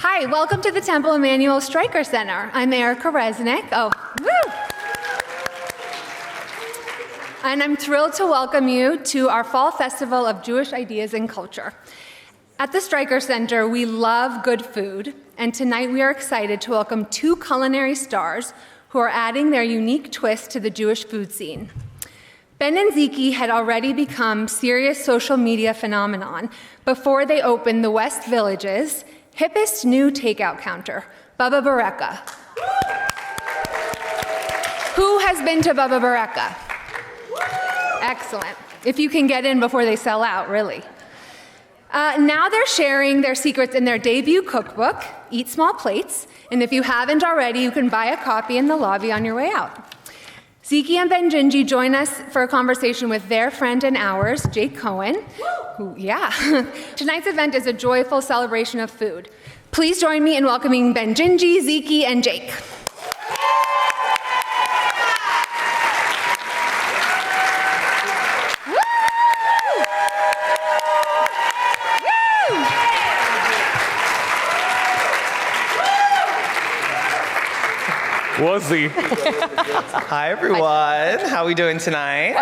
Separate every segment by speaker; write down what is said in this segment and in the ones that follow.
Speaker 1: Hi, welcome to the Temple Emmanuel Streicker Center. I'm Erica Resnick. Woo! And I'm thrilled to welcome you to our Fall Festival of Jewish Ideas and Culture. At the Streicker Center, we love good food, and tonight we are excited to welcome two culinary stars who are adding their unique twist to the Jewish food scene. Ben and Zikki had already become serious social media phenomenon before they opened the West Village's hippest new takeout counter, Baba Baraka. Who has been to Baba Baraka? Excellent. If you can get in before they sell out, really. Now they're sharing their secrets in their debut cookbook, Eat Small Plates, and if you haven't already, you can buy a copy in the lobby on your way out. Zikki and Bengingi join us for a conversation with their friend and ours, Jake Cohen. Tonight's event is a joyful celebration of food. Please join me in welcoming Bengingi, Zikki, and Jake.
Speaker 2: Wazzy.
Speaker 3: Hi, everyone. How are we doing
Speaker 2: That's
Speaker 3: tonight?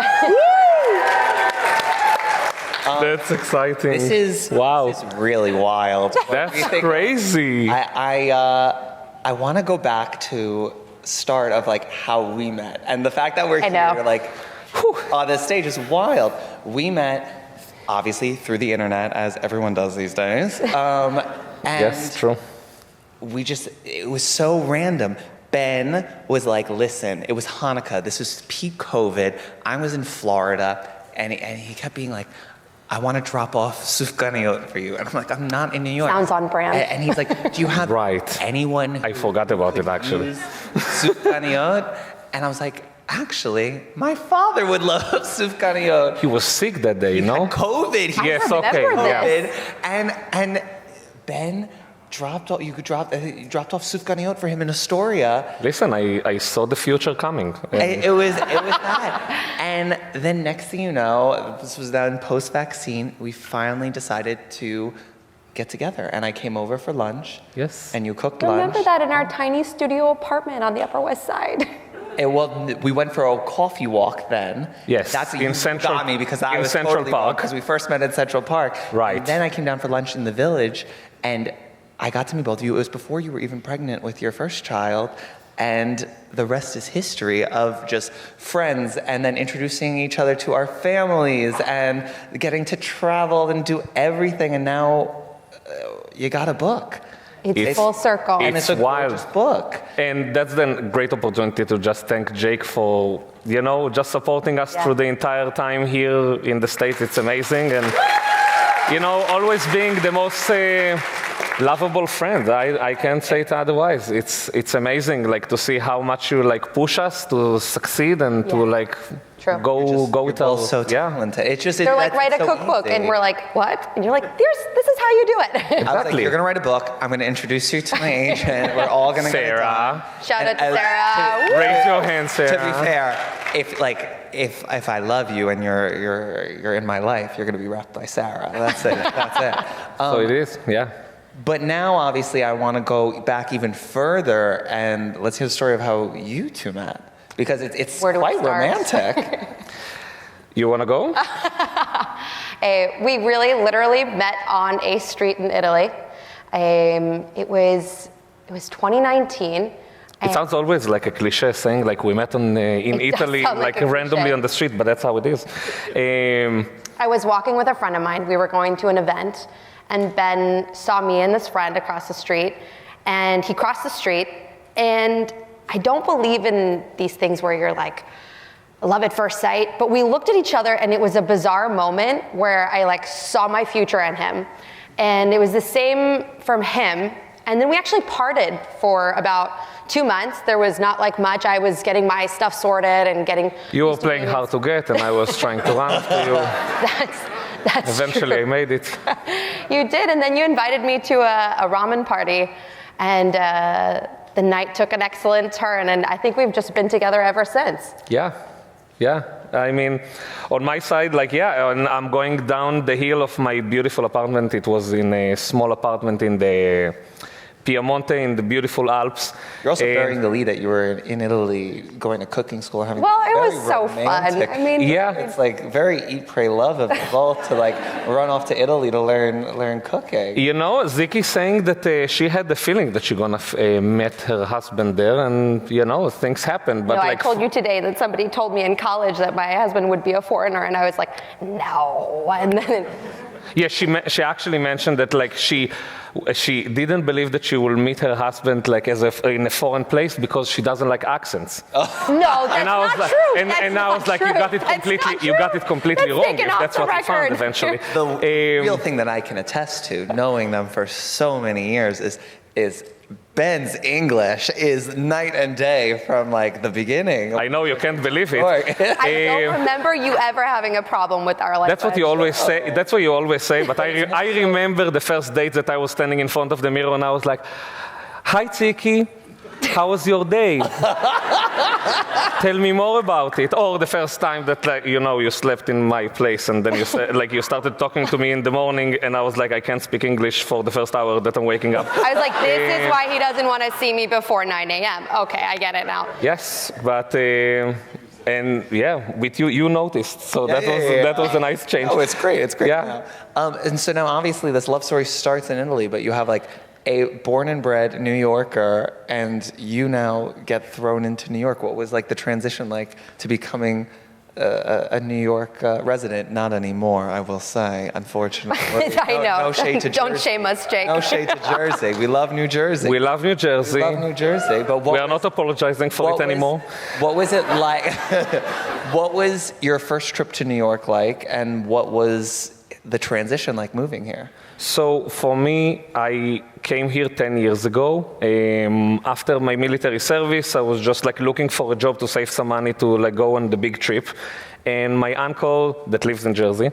Speaker 2: exciting.
Speaker 3: This is really wild.
Speaker 2: That's crazy.
Speaker 3: I want to go back to start of like how we met, and the fact that we're here, like, on this stage is wild. We met obviously through the internet, as everyone does these days. And
Speaker 2: yes, true.
Speaker 3: It was so random. Ben was like, listen, it was Hanukkah. This was peak COVID. I was in Florida, and he kept being like, I want to drop off sufganiyot for you. And I'm like, I'm not in New York.
Speaker 4: Sounds on brand.
Speaker 3: And he's like, do you have anyone
Speaker 2: I forgot about it, actually.
Speaker 3: sufganiyot? And I was like, actually, my father would love sufganiyot.
Speaker 2: He was sick that day,
Speaker 3: He
Speaker 2: no?
Speaker 3: had COVID.
Speaker 2: Yes, okay.
Speaker 3: Yeah. And Ben dropped off sufganiyot for him in Astoria.
Speaker 2: Listen, I saw the future coming.
Speaker 3: It was that. And then next thing you know, this was then post-vaccine, we finally decided to get together. And I came over for lunch.
Speaker 2: Yes.
Speaker 3: And you cooked
Speaker 4: I remember
Speaker 3: lunch.
Speaker 4: that in our tiny studio apartment on the Upper West Side.
Speaker 3: We went for a coffee walk then.
Speaker 2: Yes,
Speaker 3: That's what
Speaker 2: in
Speaker 3: you
Speaker 2: Central,
Speaker 3: got me because I
Speaker 2: in
Speaker 3: was
Speaker 2: Central
Speaker 3: totally
Speaker 2: Park.
Speaker 3: Because we first met in Central Park.
Speaker 2: Right.
Speaker 3: And then I came down for lunch in the village, and I got to meet both of you. It was before you were even pregnant with your first child, and the rest is history of just friends and then introducing each other to our families and getting to travel and do everything. And now you got a book.
Speaker 4: It's full circle.
Speaker 3: And it's a
Speaker 2: wild
Speaker 3: gorgeous book.
Speaker 2: And that's the great opportunity to just thank Jake for, just supporting us through the entire time here in the States. It's amazing. And, always being the most lovable friend. I can't say it otherwise. It's amazing, like, to see how much you push us to succeed and to go
Speaker 3: You're
Speaker 2: to
Speaker 3: both so talented. It's just
Speaker 4: They're like, write a cookbook,
Speaker 3: easy.
Speaker 4: and we're like, what? And you're like, this is how you do it.
Speaker 3: I was like, you're gonna write a book. I'm gonna introduce you to my agent. We're all gonna get it done.
Speaker 2: Sarah.
Speaker 4: Shout out to Sarah.
Speaker 2: Raise your hand, Sarah.
Speaker 3: To be fair, if I love you and you're in my life, you're gonna be wrapped by Sarah. That's it. That's it.
Speaker 2: So it is, yeah.
Speaker 3: But now, obviously, I want to go back even further, and let's hear the story of how you two met, because it's quite romantic.
Speaker 2: You want to go?
Speaker 4: We really literally met on a street in Italy. It was 2019.
Speaker 2: It sounds always like a cliche saying, like we met in Italy, like randomly
Speaker 4: cliche.
Speaker 2: on the street, but that's how it is.
Speaker 4: I was walking with a friend of mine. We were going to an event, and Ben saw me and this friend across the street, and he crossed the street, and I don't believe in these things where you're like, love at first sight, but we looked at each other, and it was a bizarre moment where I saw my future in him, and it was the same from him. And then we actually parted for about 2 months. There was not much. I was getting my stuff sorted and getting.
Speaker 2: You were playing hard to get, and I was trying to run after you.
Speaker 4: That's
Speaker 2: Eventually,
Speaker 4: true.
Speaker 2: I made it.
Speaker 4: You did, and then you invited me to a ramen party, and the night took an excellent turn, and I think we've just been together ever since.
Speaker 2: Yeah. I mean, on my side, and I'm going down the hill of my beautiful apartment. It was in a small apartment in the Piemonte in the beautiful Alps.
Speaker 3: You're also bearing the lead that you were in Italy, going to cooking school, having
Speaker 4: Well, it
Speaker 3: very
Speaker 4: was so
Speaker 3: romantic.
Speaker 4: fun. I mean,
Speaker 2: Yeah.
Speaker 3: It's like very eat, pray, love of both to like run off to Italy to learn cooking.
Speaker 2: You know, Zikki saying that she had the feeling that she's gonna meet her husband there, and you know, things happen. But
Speaker 4: no,
Speaker 2: like,
Speaker 4: I told you today that somebody told me in college that my husband would be a foreigner, and I was like, no. And then
Speaker 2: yeah, she actually mentioned that like she didn't believe that she will meet her husband like in a foreign place because she doesn't like accents.
Speaker 4: no, that's
Speaker 2: And I was
Speaker 4: not
Speaker 2: like,
Speaker 4: true.
Speaker 2: and I was like, you got it completely wrong.
Speaker 4: Taken
Speaker 2: If
Speaker 4: off
Speaker 2: that's
Speaker 4: the
Speaker 2: what you found
Speaker 4: record.
Speaker 2: eventually.
Speaker 3: The real thing that I can attest to, knowing them for so many years, is Ben's English is night and day from like the beginning.
Speaker 2: I know you can't believe it.
Speaker 4: I don't remember you ever having a problem with our language.
Speaker 2: That's what you always say. That's what you always say. But I remember the first date that I was standing in front of the mirror and I was like, "Hi, Zikki. How was your day? Tell me more about it." Or the first time that, like, you know, you slept in my place and then you started talking to me in the morning and I was like, I can't speak English for the first hour that I'm waking up.
Speaker 4: I was like, this is why he doesn't want to see me before 9 a.m. Okay, I get it now.
Speaker 2: Yes, but and yeah, with you noticed. So that was a nice change.
Speaker 3: Oh, it's great. It's great.
Speaker 2: Yeah.
Speaker 3: Now. And so now, obviously, this love story starts in Italy, but you have like a born and bred New Yorker, and you now get thrown into New York. What was like the transition like to becoming a New York resident? Not anymore, I will say, unfortunately.
Speaker 4: I know.
Speaker 3: No shade to Jersey.
Speaker 4: Don't shame us, Jake.
Speaker 3: No shade to Jersey. We love New Jersey.
Speaker 2: We love New Jersey.
Speaker 3: We love New Jersey, but
Speaker 2: We are not apologizing for it anymore.
Speaker 3: What was it like? What was your first trip to New York like, and what was the transition like moving here?
Speaker 2: So for me, I came here 10 years ago. After my military service, I was just like looking for a job to save some money to like go on the big trip. And my uncle that lives in Jersey,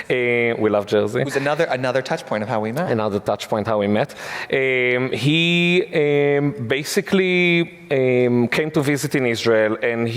Speaker 2: we love Jersey.
Speaker 3: Who's another touch point of how we met.
Speaker 2: Another touch point how we met. He basically came to visit in Israel, and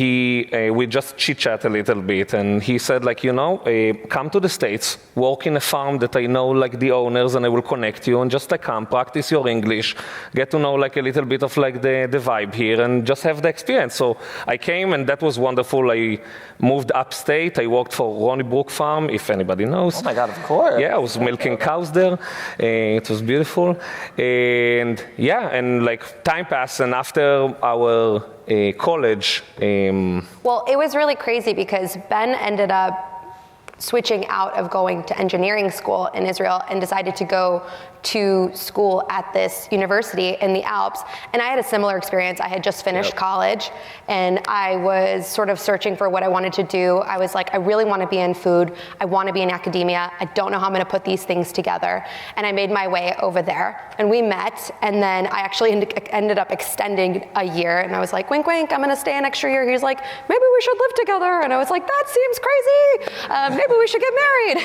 Speaker 2: we just chit-chat a little bit. And he said, like, you know, come to the States, work in a farm that I know like the owners, and I will connect you, and just like come, practice your English, get to know like a little bit of like the vibe here, and just have the experience. So I came, and that was wonderful. I moved upstate. I worked for Ronnie Brook Farm, if anybody knows.
Speaker 3: Oh my God, of course.
Speaker 2: Yeah, I was milking cows there. It was beautiful. And yeah, and like time passed, and after our college.
Speaker 4: Well, it was really crazy because Ben ended up switching out of going to engineering school in Israel and decided to go to school at this university in the Alps. And I had a similar experience. I had just finished college and I was sort of searching for what I wanted to do. I was like, I really want to be in food. I want to be in academia. I don't know how I'm going to put these things together. And I made my way over there and we met. And then I actually ended up extending a year. And I was like, wink, wink, I'm going to stay an extra year. He was like, maybe we should live together. And I was like, that seems crazy. Maybe we should get married.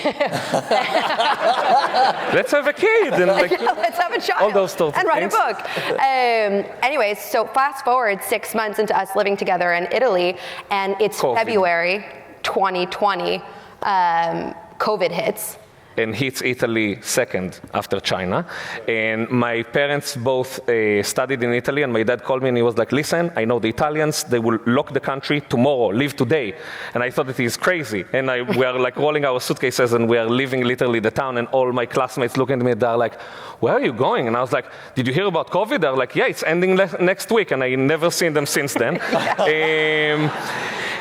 Speaker 2: Let's have a kid. And like,
Speaker 4: let's have a child
Speaker 2: all those sorts
Speaker 4: and
Speaker 2: of
Speaker 4: write
Speaker 2: things.
Speaker 4: a book. Anyways, so fast forward 6 months into us living together in Italy, and it's
Speaker 2: COVID.
Speaker 4: February 2020. COVID hits.
Speaker 2: And hits Italy second after China. And my parents both studied in Italy, and my dad called me and he was like, listen, I know the Italians, they will lock the country tomorrow, leave today. And I thought that he's crazy. And we are like rolling our suitcases and we are leaving literally the town, and all my classmates looking at me, they're like, where are you going? And I was like, did you hear about COVID? They're like, yeah, it's ending next week. And I never seen them since then.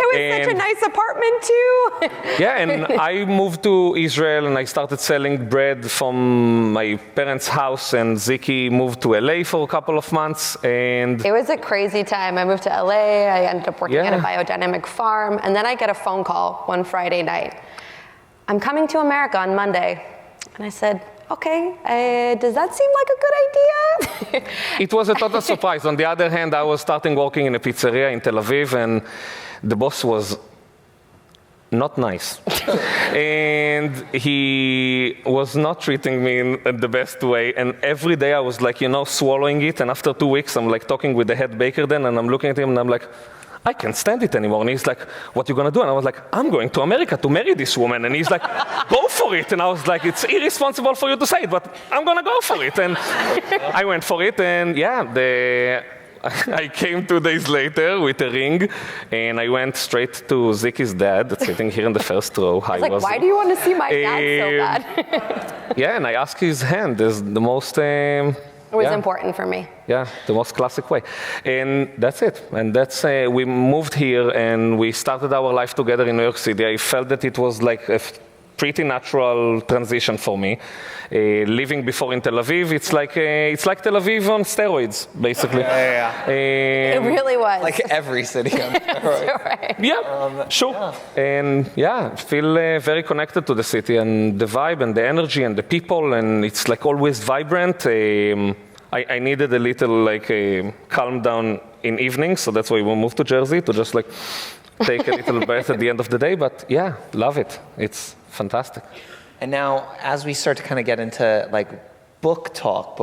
Speaker 4: It was such a nice apartment too.
Speaker 2: Yeah, and I moved to Israel and I started selling bread from my parents' house, and Zikki moved to LA for a couple of months. And
Speaker 4: it was a crazy time. I moved to LA, I ended up working at a
Speaker 2: Yeah.
Speaker 4: biodynamic farm, and then I get a phone call one Friday night. I'm coming to America on Monday. And I said, okay, does that seem like a good idea?
Speaker 2: it was a total surprise. On the other hand, I was starting working in a pizzeria in Tel Aviv, and the boss was not nice. And he was not treating me in the best way. And every day I was like, swallowing it. And after 2 weeks, I'm like talking with the head baker then, and I'm looking at him and I'm like, I can't stand it anymore. And he's like, what you gonna do? And I was like, I'm going to America to marry this woman. And he's like, go for it. And I was like, it's irresponsible for you to say it, but I'm gonna go for it. And I went for it, and I came 2 days later with a ring, and I went straight to Zikki's dad, that's sitting here in the first row.
Speaker 4: I was like, why do you want to see my dad so bad?
Speaker 2: Yeah, and I asked his hand as the most...
Speaker 4: It was important for me.
Speaker 2: Yeah, the most classic way. And that's it. And that's, we moved here and we started our life together in New York City. I felt that it was like a pretty natural transition for me. Living before in Tel Aviv, it's like Tel Aviv on steroids, basically.
Speaker 4: It really was.
Speaker 3: Like every city on steroids.
Speaker 4: Right.
Speaker 2: Yeah, sure. And feel very connected to the city and the vibe and the energy and the people, and it's like always vibrant. I needed a little calm down in evenings, so that's why we moved to Jersey, to just like take a little breath at the end of the day. But yeah, love it. It's fantastic.
Speaker 3: And now, as we start to kind of get into like book talk,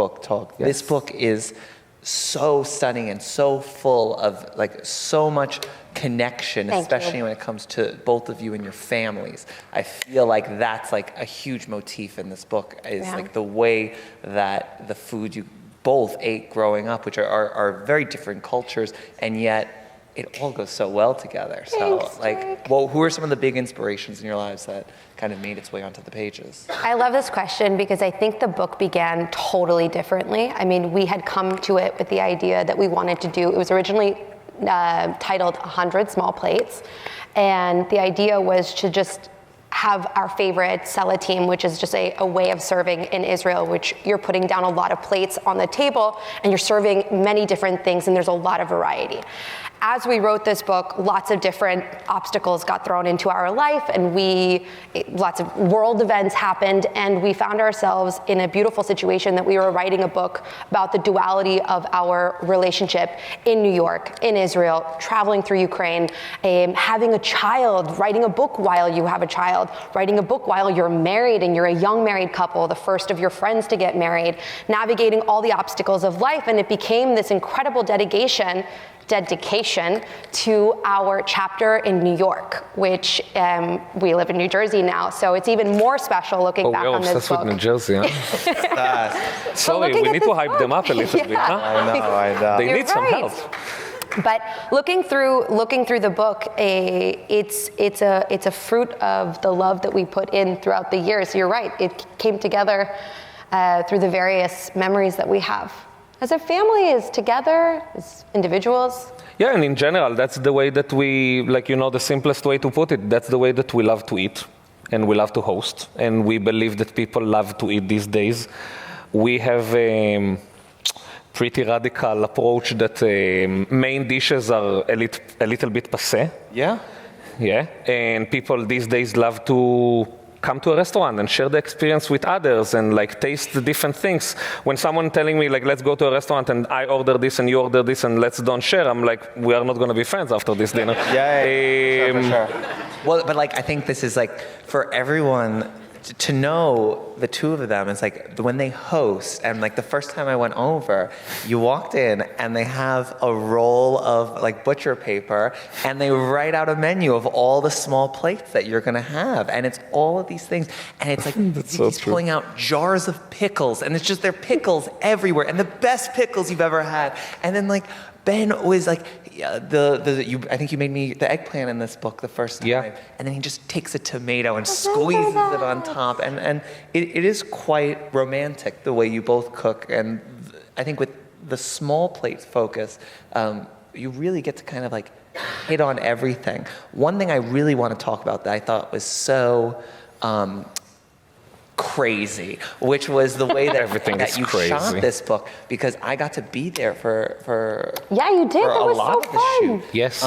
Speaker 2: yes.
Speaker 3: This book is so stunning and so full of like so much connection, especially when it comes to both of you and your families. I feel like that's like a huge motif in this book, is like the way that the food you both ate growing up, which are very different cultures, and yet it all goes so well together. So who are some of the big inspirations in your lives that kind of made its way onto the pages?
Speaker 4: I love this question because I think the book began totally differently. I mean, we had come to it with the idea that we wanted to do, it was originally titled 100 Small Plates. And the idea was to just have our favorite salatim, which is just a way of serving in Israel, which you're putting down a lot of plates on the table and you're serving many different things, and there's a lot of variety. As we wrote this book, lots of different obstacles got thrown into our life, and lots of world events happened, and we found ourselves in a beautiful situation that we were writing a book about the duality of our relationship in New York, in Israel, traveling through Ukraine, having a child, writing a book while you have a child, writing a book while you're married and you're a young married couple, the first of your friends to get married, navigating all the obstacles of life, and it became this incredible dedication to our chapter in New York, which we live in New Jersey now, so it's even more special looking back on this book.
Speaker 2: We're obsessed with New Jersey, huh? Sorry, we need to hype them up a little bit, huh?
Speaker 3: I know.
Speaker 2: They need some help.
Speaker 4: But looking through the book, it's a fruit of the love that we put in throughout the years. You're right, it came together through the various memories that we have. As a family, as together, as individuals.
Speaker 2: Yeah, and in general, that's the way that we, the simplest way to put it, that's the way that we love to eat and we love to host. And we believe that people love to eat these days. We have a pretty radical approach that main dishes are a little bit passé.
Speaker 3: Yeah?
Speaker 2: Yeah, and people these days love to come to a restaurant and share the experience with others and taste the different things. When someone telling me let's go to a restaurant and I order this and you order this and let's don't share, I'm like, we are not going to be friends after this dinner.
Speaker 3: Yeah, for sure. Well, but I think this is for everyone to know the two of them is when they host, and the first time I went over, you walked in and they have a roll of butcher paper and they write out a menu of all the small plates that you're gonna have, and it's all of these things, and it's he's pulling out jars of pickles, and it's just there are pickles everywhere, and the best pickles you've ever had, and then Ben was I think you made me the eggplant in this book the first time, and then he just takes a tomato and squeezes it on top, and it is quite romantic the way you both cook, and I think with the small plate focus, you really get to kind of hit on everything. One thing I really want to talk about that I thought was so crazy, which was the way that
Speaker 2: everything
Speaker 3: that you
Speaker 2: crazy.
Speaker 3: Shot this book, because I got to be there for
Speaker 4: you did. That was so fun.
Speaker 2: Yes.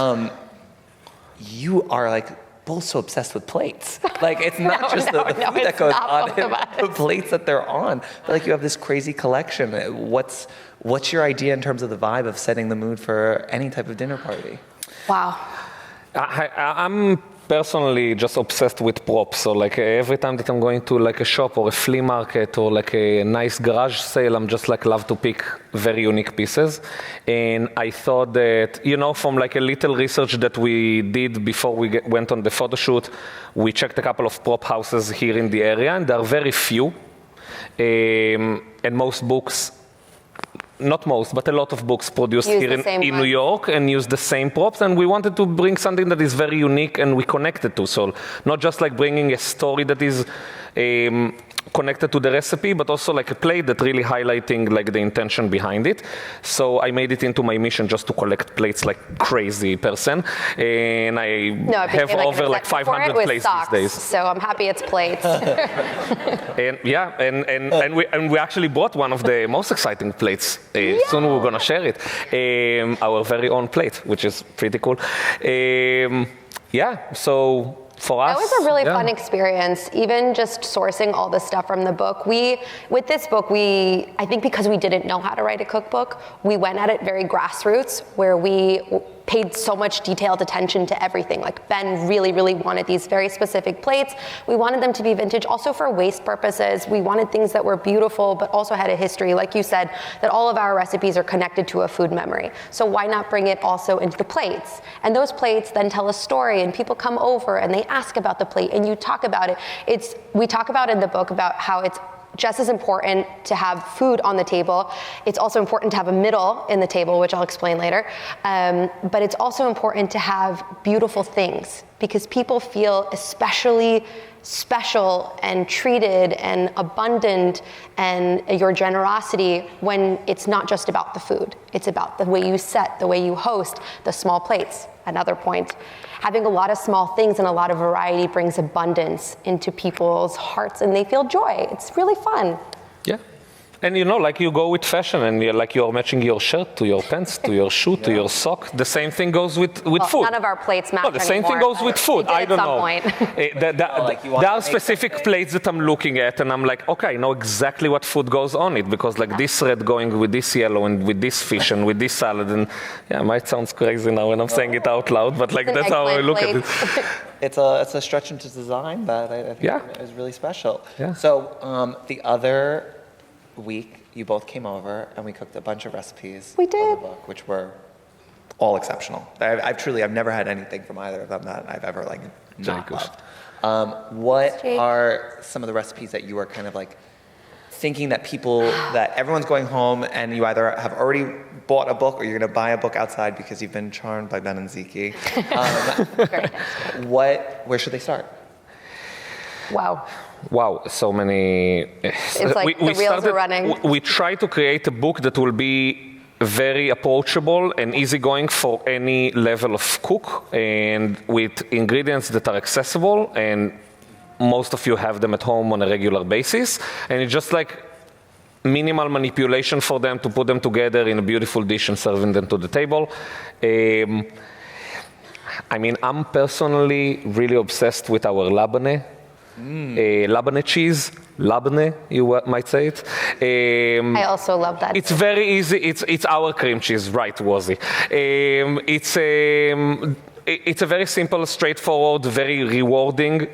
Speaker 3: You are both so obsessed with plates. It's not just the food that goes on, the plates that they're on. But you have this crazy collection. What's your idea in terms of the vibe of setting the mood for any type of dinner party?
Speaker 4: Wow.
Speaker 2: I'm personally just obsessed with props. So like every time that I'm going to like a shop or a flea market or like a nice garage sale, I'm just like love to pick very unique pieces. And I thought that, you know, from like a little research that we did before we went on the photo shoot, we checked a couple of prop houses here in the area, and there are very few. And most books, not most, but a lot of books produced
Speaker 4: Use
Speaker 2: here in New York and use the same props. And we wanted to bring something that is very unique and we connected to. So not just like bringing a story that is connected to the recipe, but also like a plate that really highlighting like the intention behind it. So I made it into my mission just to collect plates like crazy person. And I have over like 500 plates
Speaker 4: socks,
Speaker 2: these days.
Speaker 4: So I'm happy it's plates.
Speaker 2: And yeah, and we actually bought one of the most exciting plates. Soon we're gonna share it. Our very own plate, which is pretty cool. So for us,
Speaker 4: that was a really fun experience, even just sourcing all the stuff from the book. With this book, I think because we didn't know how to write a cookbook, we went at it very grassroots, where we paid so much detailed attention to everything. Like Ben really, really wanted these very specific plates. We wanted them to be vintage, also for waste purposes. We wanted things that were beautiful, but also had a history. Like you said, that all of our recipes are connected to a food memory. So why not bring it also into the plates? And those plates then tell a story, and people come over and they ask about the plate, and you talk about it. We talk about in the book about how it's just as important to have food on the table. It's also important to have a middle in the table, which I'll explain later. But it's also important to have beautiful things, because people feel especially special and treated and abundant, and your generosity when it's not just about the food. It's about the way you set, the way you host, the small plates. Another point, having a lot of small things and a lot of variety brings abundance into people's hearts, and they feel joy. It's really fun.
Speaker 2: Yeah. And you know, like you go with fashion, and you're matching your shirt to your pants, to your shoe, to your sock. The same thing goes with food.
Speaker 4: None of our plates match
Speaker 2: the same thing goes with food. I don't know. There are specific plates that I'm looking at, and I'm like, okay, I know exactly what food goes on it, because like this red going with this yellow and with this fish and with this salad. And yeah, it might sound crazy now when I'm saying it out loud, but like that's how I look at it.
Speaker 3: It's a stretch into design that I think is really special.
Speaker 2: Yeah.
Speaker 3: So the other week, you both came over and we cooked a bunch of recipes.
Speaker 4: We did.
Speaker 3: For the book, which were all exceptional. I've never had anything from either of them that I've ever like not loved. What are some of the recipes that you are kind of like thinking that everyone's going home and you either have already bought a book or you're going to buy a book outside because you've been charmed by Ben and Zikki? Where should they start?
Speaker 2: Wow, so many.
Speaker 4: It's like the wheels are running.
Speaker 2: We try to create a book that will be very approachable and easygoing for any level of cook, and with ingredients that are accessible, and most of you have them at home on a regular basis. And it's just like minimal manipulation for them to put them together in a beautiful dish and serving them to the table. I mean, I'm personally really obsessed with our labneh. Labneh cheese, labneh, you might say it.
Speaker 4: I also love that.
Speaker 2: It's very easy. It's our cream cheese, right, Wazi? It's a very simple, straightforward, very rewarding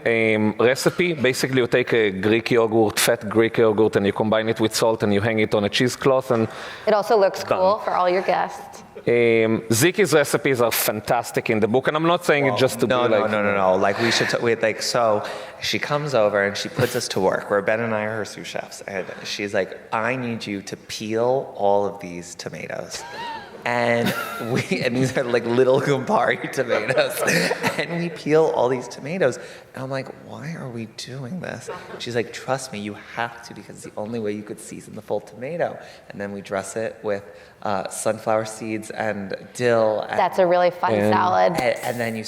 Speaker 2: recipe. Basically, you take a Greek yogurt, fat Greek yogurt, and you combine it with salt, and you hang it on a cheesecloth, and
Speaker 4: it also looks cool for all your guests.
Speaker 2: Zikki's recipes are fantastic in the book, and I'm not saying it just to be like...
Speaker 3: No. Like, we should... so she comes over and she puts us to work, where Ben and I are her sous chefs, and she's like, I need you to peel all of these tomatoes. And these are like little Campari tomatoes. And we peel all these tomatoes. And I'm like, why are we doing this? She's like, trust me, you have to, because it's the only way you could season the full tomato. And then we dress it with sunflower seeds and dill.
Speaker 4: That's a really fun salad.
Speaker 3: And then you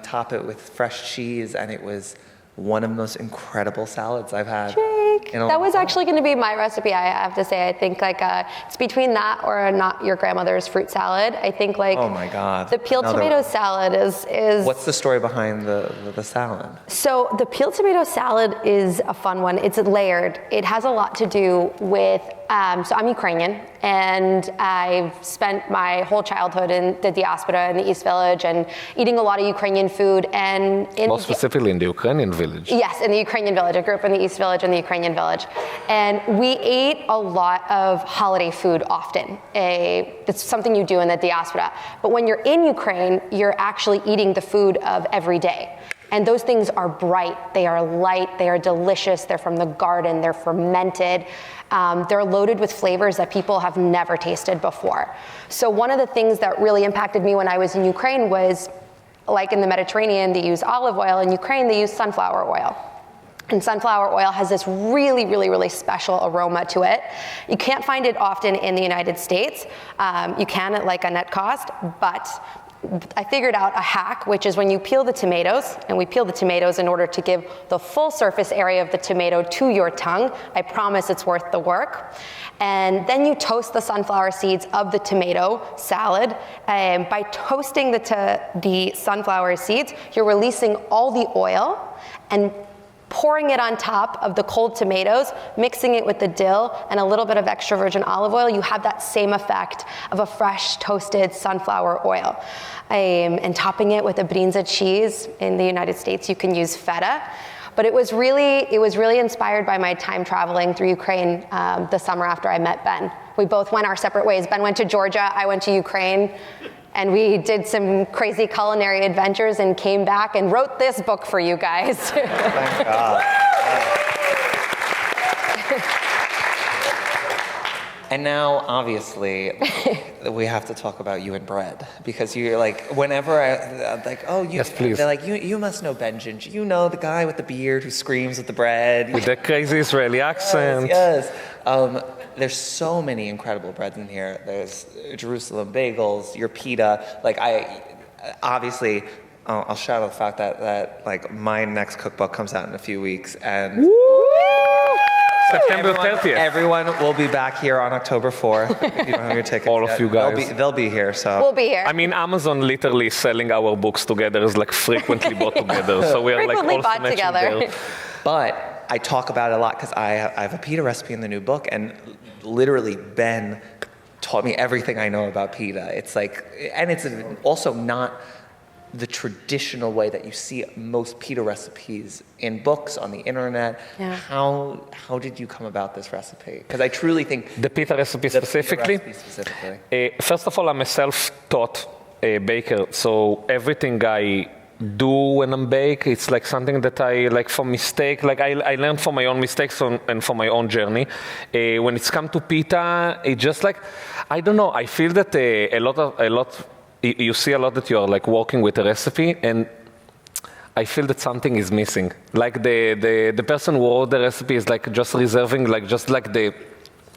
Speaker 3: top it with fresh cheese, and it was one of the most incredible salads I've had.
Speaker 4: Jake, that was actually going to be my recipe, I have to say. I think like it's between that or not your grandmother's fruit salad. I think like,
Speaker 3: oh my God,
Speaker 4: the peeled tomato salad is.
Speaker 3: What's the story behind the salad?
Speaker 4: So the peeled tomato salad is a fun one. It's layered. It has a lot to do with So I'm Ukrainian, and I've spent my whole childhood in the diaspora in the East Village and eating a lot of Ukrainian food. And
Speaker 2: More specifically in the Ukrainian village.
Speaker 4: Yes, in the Ukrainian village. I grew up in the East Village and the Ukrainian village. And we ate a lot of holiday food often. It's something you do in the diaspora. But when you're in Ukraine, you're actually eating the food of every day. And those things are bright, they are light, they are delicious, they're from the garden, they're fermented. They're loaded with flavors that people have never tasted before. So one of the things that really impacted me when I was in Ukraine was, like in the Mediterranean, they use olive oil. In Ukraine, they use sunflower oil. And sunflower oil has this really, really, really special aroma to it. You can't find it often in the United States. You can at like a net cost, but I figured out a hack, which is when you peel the tomatoes, and we peel the tomatoes in order to give the full surface area of the tomato to your tongue. I promise it's worth the work. And then you toast the sunflower seeds of the tomato salad. By toasting the sunflower seeds, you're releasing all the oil and pouring it on top of the cold tomatoes, mixing it with the dill and a little bit of extra virgin olive oil, you have that same effect of a fresh toasted sunflower oil. And topping it with a brinza cheese. In the United States, you can use feta. But it was really inspired by my time traveling through Ukraine the summer after I met Ben. We both went our separate ways. Ben went to Georgia, I went to Ukraine. And we did some crazy culinary adventures and came back and wrote this book for you guys.
Speaker 3: Thank God. And now, obviously, we have to talk about you and bread, because you're like, whenever I'm like, oh, you,
Speaker 2: yes, please.
Speaker 3: They're like, you must know Bengingi. You know the guy with the beard who screams with the bread.
Speaker 2: With the crazy Israeli accent.
Speaker 3: Yes. There's so many incredible breads in here. There's Jerusalem bagels, your pita. Like obviously, I'll shout out the fact that like my next cookbook comes out in a few weeks, and
Speaker 2: September 30th.
Speaker 3: Everyone will be back here on October 4th. If you don't have your tickets
Speaker 2: All
Speaker 3: yet.
Speaker 2: of you guys.
Speaker 3: They'll be here. So
Speaker 4: we'll be here.
Speaker 2: I mean, Amazon literally selling our books together is like frequently bought together. So we are like also
Speaker 4: bought together.
Speaker 2: There.
Speaker 3: But I talk about it a lot because I have a pita recipe in the new book, and literally Ben taught me everything I know about pita. It's like, and it's also not the traditional way that you see most pita recipes in books, on the internet.
Speaker 4: Yeah.
Speaker 3: How did you come about this recipe? Because I truly think
Speaker 2: The pita recipe specifically? First of all, I'm a self-taught baker, so everything I do when I'm bake, it's like something that I like from mistake. Like I learned from my own mistakes and from my own journey. When it's come to pita, it just like, I don't know, I feel that you see a lot that you're like working with a recipe, and I feel that something is missing. Like the person who wrote the recipe is like just reserving like just like the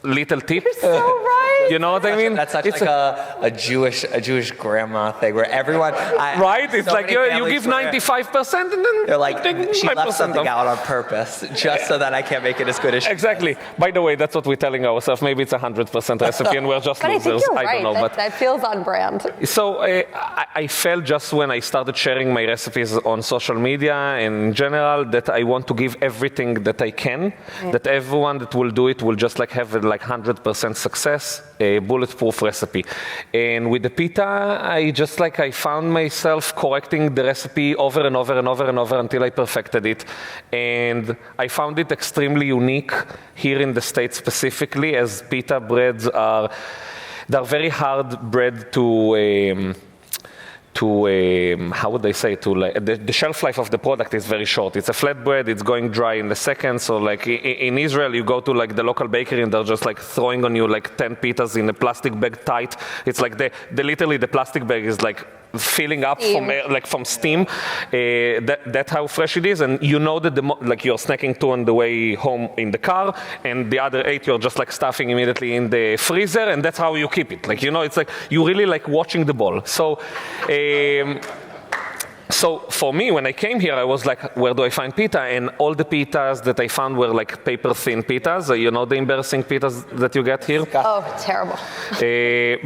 Speaker 2: little tips.
Speaker 4: You're so right.
Speaker 2: You know what I mean?
Speaker 3: That's such like a Jewish grandma thing where everyone.
Speaker 2: Right? It's like you give 95% and then
Speaker 3: they're like, she left
Speaker 2: 5%
Speaker 3: something
Speaker 2: off.
Speaker 3: out on purpose just so that I can't make it as good as she
Speaker 2: Exactly. By the way, that's what we're telling ourselves. Maybe it's 100% recipe and we're just
Speaker 4: But
Speaker 2: losers.
Speaker 4: I think you're right.
Speaker 2: I don't know, but
Speaker 4: that feels on brand.
Speaker 2: so I felt just when I started sharing my recipes on social media and in general that I want to give everything that I can, that everyone that will do it will just like have like 100% success, a bulletproof recipe. And with the pita, I found myself correcting the recipe over and over and over and over until I perfected it. And I found it extremely unique here in the States specifically, as pita breads they're very hard bread to how would I say, to like, the shelf life of the product is very short. It's a flat bread, it's going dry in the second. So like in Israel, you go to like the local bakery and they're just like throwing on you like 10 pitas in a plastic bag tight. It's like literally the plastic bag is like filling up from steam. That's how fresh it is. And you know that like you're snacking 2 on the way home in the car, and the other 8 you're just like stuffing immediately in the freezer, and that's how you keep it. Like, you know, it's like you really like watching the ball. So for me, when I came here, I was like, where do I find pita? And all the pitas that I found were like paper-thin pitas. You know the embarrassing pitas that you get here?
Speaker 4: Oh, terrible.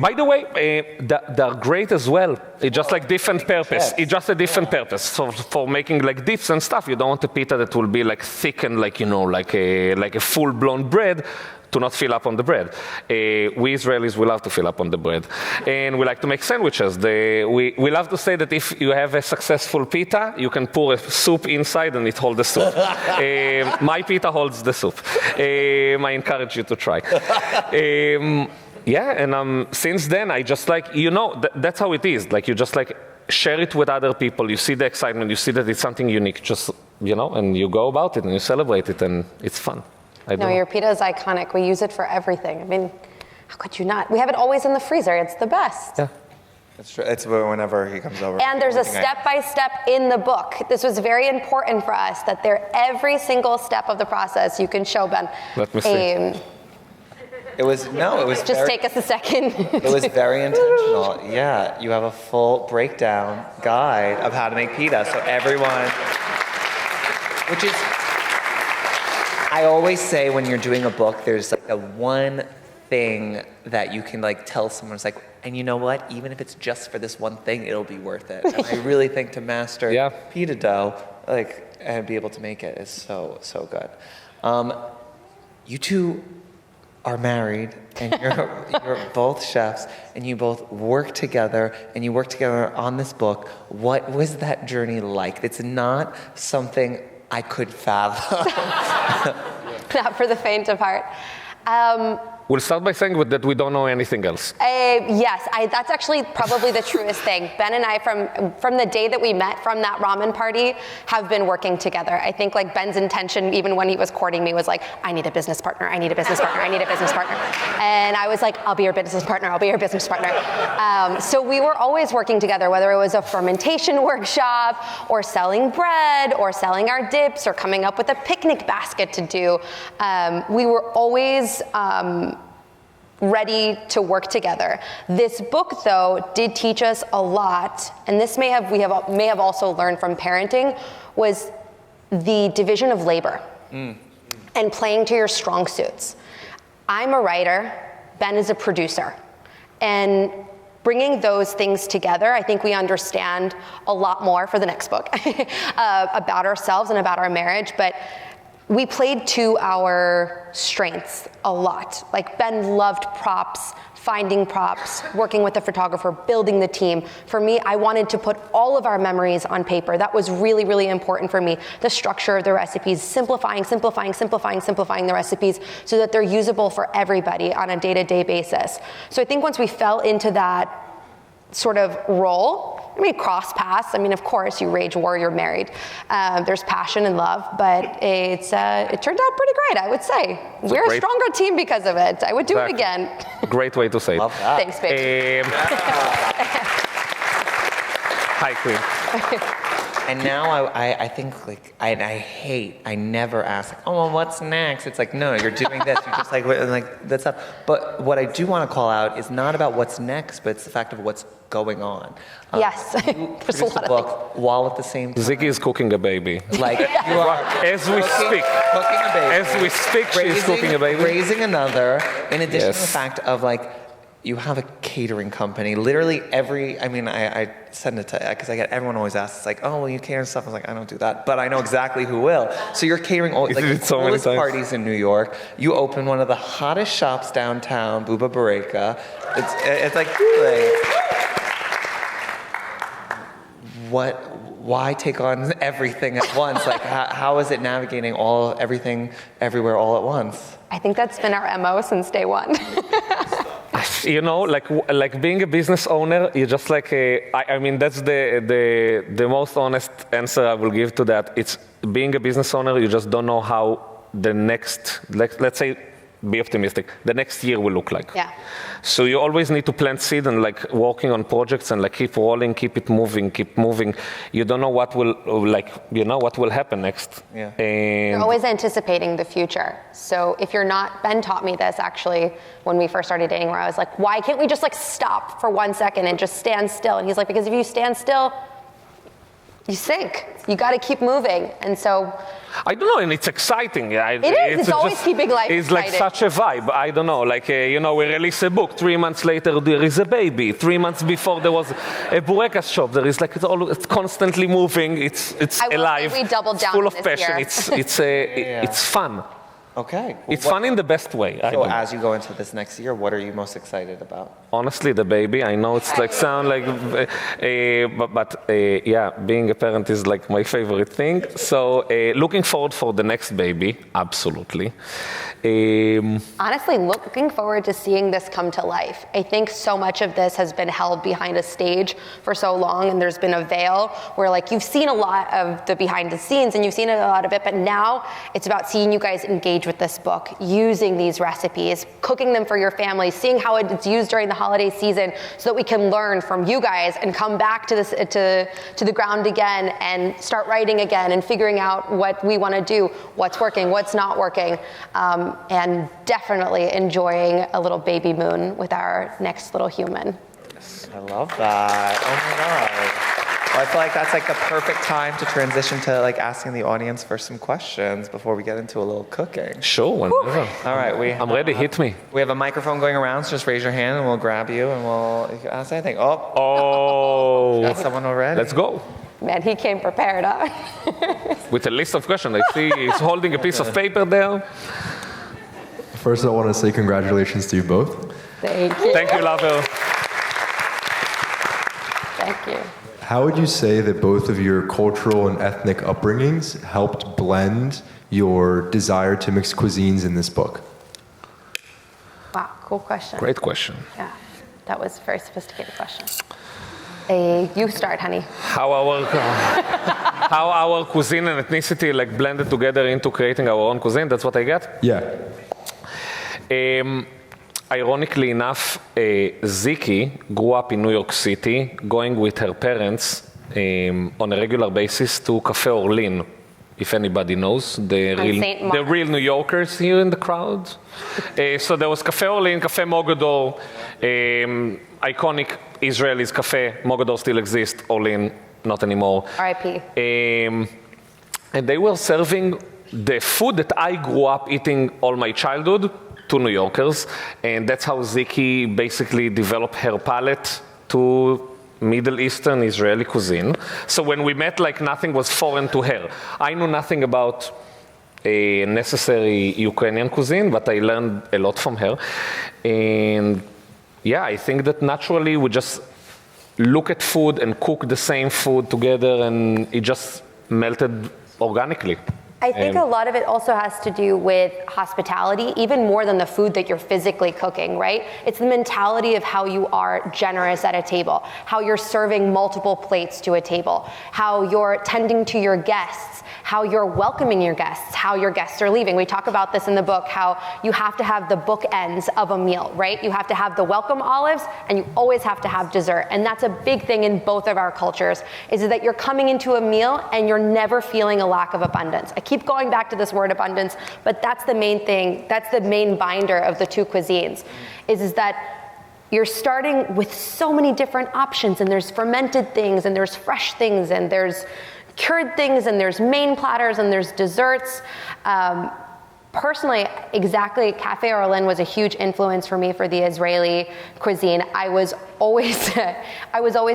Speaker 2: By the way, they're great as well. It's just like different purpose. It's just a different purpose. So for making like dips and stuff, you don't want a pita that will be like thick and like, you know, like a full-blown bread. to not fill up on the bread. We Israelis, we love to fill up on the bread. And we like to make sandwiches. We love to say that if you have a successful pita, you can pour a soup inside and it holds the soup. My pita holds the soup. I encourage you to try. Yeah, and since then, I just like, that's how it is. Like, you just like share it with other people. You see the excitement. You see that it's something unique. Just, and you go about it and you celebrate it, and it's fun.
Speaker 4: Your pita is iconic. We use it for everything. I mean, how could you not? We have it always in the freezer. It's the best.
Speaker 2: Yeah.
Speaker 3: It's true. It's whenever he comes over.
Speaker 4: And there's a step-by-step in the book. This was very important for us, that every single step of the process you can show Ben.
Speaker 2: Let me see.
Speaker 3: It was
Speaker 4: just take us a second.
Speaker 3: It was very intentional. Yeah, you have a full breakdown guide of how to make pita. So everyone, which is, I always say when you're doing a book, there's like a one thing that you can like tell someone. It's like, and you know what? Even if it's just for this one thing, it'll be worth it. And I really think to master pita dough, like, and be able to make it is so good. You two are married, and you're both chefs, and you both work together, and you work together on this book. What was that journey like? It's not something I could fathom.
Speaker 4: Not for the faint of heart.
Speaker 2: We'll start by saying that we don't know anything else.
Speaker 4: Yes, that's actually probably the truest thing. Ben and I, from the day that we met from that ramen party, have been working together. I think like Ben's intention, even when he was courting me, was like, I need a business partner, I need a business partner, I need a business partner. And I was like, I'll be your business partner, I'll be your business partner. So we were always working together, whether it was a fermentation workshop, or selling bread, or selling our dips, or coming up with a picnic basket to do. We were always ready to work together. This book, though, did teach us a lot, and this we have also learned from parenting, was the division of labor and playing to your strong suits. I'm a writer, Ben is a producer, and bringing those things together, I think we understand a lot more for the next book about ourselves and about our marriage, but we played to our strengths a lot. Like Ben loved props, finding props, working with the photographer, building the team. For me, I wanted to put all of our memories on paper. That was really, really important for me. The structure of the recipes, simplifying the recipes so that they're usable for everybody on a day-to-day basis. So I think once we fell into that sort of role, cross paths. Of course, you rage war, you're married. There's passion and love, but it turned out pretty great, I would say. We're a stronger team because of it. I would do it again.
Speaker 2: Great way to say it.
Speaker 3: Love that.
Speaker 4: Thanks, babe.
Speaker 2: Hi, Queen.
Speaker 3: And now I think I never ask, oh, well, what's next? It's like, no, you're doing this. You're just like that's up. But what I do want to call out is not about what's next, but it's the fact of what's going on.
Speaker 4: Yes,
Speaker 3: you
Speaker 4: there's a lot
Speaker 3: a book while at the same time.
Speaker 2: Zikki is cooking a baby.
Speaker 3: Like you are
Speaker 2: as we speak.
Speaker 3: Cooking a baby.
Speaker 2: As we speak, she's cooking a baby.
Speaker 3: Raising another. In addition to the fact of like, you have a catering company. Literally I send it to, because everyone always asks, it's like, oh, well, you cater and stuff. I was like, I don't do that, but I know exactly who will. So you're catering all the coolest parties in New York. You open one of the hottest shops downtown, Buba Bareka. It's like, why take on everything at once? Like, how is it navigating everything, everywhere, all at once?
Speaker 4: I think that's been our MO since day one.
Speaker 2: Like being a business owner, you just like, that's the most honest answer I will give to that. It's being a business owner, you just don't know how the next, let's say, be optimistic, the next year will look like.
Speaker 4: Yeah.
Speaker 2: So you always need to plant seed and like working on projects and like keep rolling, keep it moving, keep moving. You don't know what will happen next.
Speaker 3: Yeah.
Speaker 4: And you're always anticipating the future. So if you're not, Ben taught me this actually when we first started dating, where I was like, why can't we just like stop for 1 second and just stand still? And he's like, because if you stand still, you sink. You got to keep moving. And so
Speaker 2: I don't know, and it's exciting.
Speaker 4: It's always keeping life
Speaker 2: It's
Speaker 4: exciting.
Speaker 2: like such a vibe. I don't know, we release a book. 3 months later, there is a baby. 3 months before, there was a burekas shop. There is it's constantly moving. It's alive.
Speaker 4: We doubled down
Speaker 2: full of
Speaker 4: this
Speaker 2: passion.
Speaker 4: year.
Speaker 2: It's fun.
Speaker 3: Okay.
Speaker 2: It's fun in the best way.
Speaker 3: So as you go into this next year, what are you most excited about?
Speaker 2: Honestly, the baby. I know it's like sound like, but yeah, being a parent is like my favorite thing. So looking forward for the next baby, absolutely.
Speaker 4: Honestly, looking forward to seeing this come to life. I think so much of this has been held behind a stage for so long, and there's been a veil where like you've seen a lot of the behind the scenes and you've seen a lot of it, but now it's about seeing you guys engage with this book, using these recipes, cooking them for your family, seeing how it's used during the holiday season so that we can learn from you guys and come back to this to the ground again and start writing again and figuring out what we want to do, what's working, what's not working. And definitely enjoying a little baby moon with our next little human.
Speaker 3: I love that. Oh my God. Well, I feel like that's like the perfect time to transition to like asking the audience for some questions before we get into a little cooking.
Speaker 2: Sure, whenever.
Speaker 3: All right,
Speaker 2: I'm ready, hit me.
Speaker 3: We have a microphone going around, so just raise your hand and we'll grab you and we'll ask anything.
Speaker 2: Oh.
Speaker 3: Got someone already?
Speaker 2: Let's go.
Speaker 4: Man, he came prepared, huh?
Speaker 2: With a list of questions. I see he's holding a piece of paper there.
Speaker 5: First, I want to say congratulations to you both.
Speaker 4: Thank you.
Speaker 2: Thank you, Lavelle.
Speaker 4: Thank you.
Speaker 5: How would you say that both of your cultural and ethnic upbringings helped blend your desire to mix cuisines in this book?
Speaker 4: Wow, cool question.
Speaker 2: Great question.
Speaker 4: Yeah, that was a very sophisticated question. You start, honey.
Speaker 2: How our cuisine and ethnicity like blended together into creating our own cuisine. That's what I get.
Speaker 5: Yeah.
Speaker 2: Ironically enough, Zikki grew up in New York City, going with her parents on a regular basis to Café Orleans, if anybody knows, the real New Yorkers here in the crowd. So there was Café Orleans, Café Mogador, iconic Israelis Café. Mogador still exists, Orleans not anymore.
Speaker 4: R.I.P.
Speaker 2: And they were serving the food that I grew up eating all my childhood to New Yorkers, and that's how Zikki basically developed her palate to Middle Eastern Israeli cuisine. So when we met, like nothing was foreign to her. I knew nothing about a necessary Ukrainian cuisine, but I learned a lot from her. And yeah, I think that naturally we just look at food and cook the same food together, and it just melted organically.
Speaker 4: I think a lot of it also has to do with hospitality, even more than the food that you're physically cooking, right? It's the mentality of how you are generous at a table, how you're serving multiple plates to a table, how you're tending to your guests, how you're welcoming your guests, how your guests are leaving. We talk about this in the book, how you have to have the bookends of a meal, right? You have to have the welcome olives, and you always have to have dessert. And that's a big thing in both of our cultures, is that you're coming into a meal and you're never feeling a lack of abundance. I keep going back to this word abundance, but that's the main thing, that's the main binder of the two cuisines, is that you're starting with so many different options, and there's fermented things, and there's fresh things, and there's cured things, and there's main platters, and there's desserts. Personally, exactly, Café Orleans was a huge influence for me for the Israeli cuisine. I was always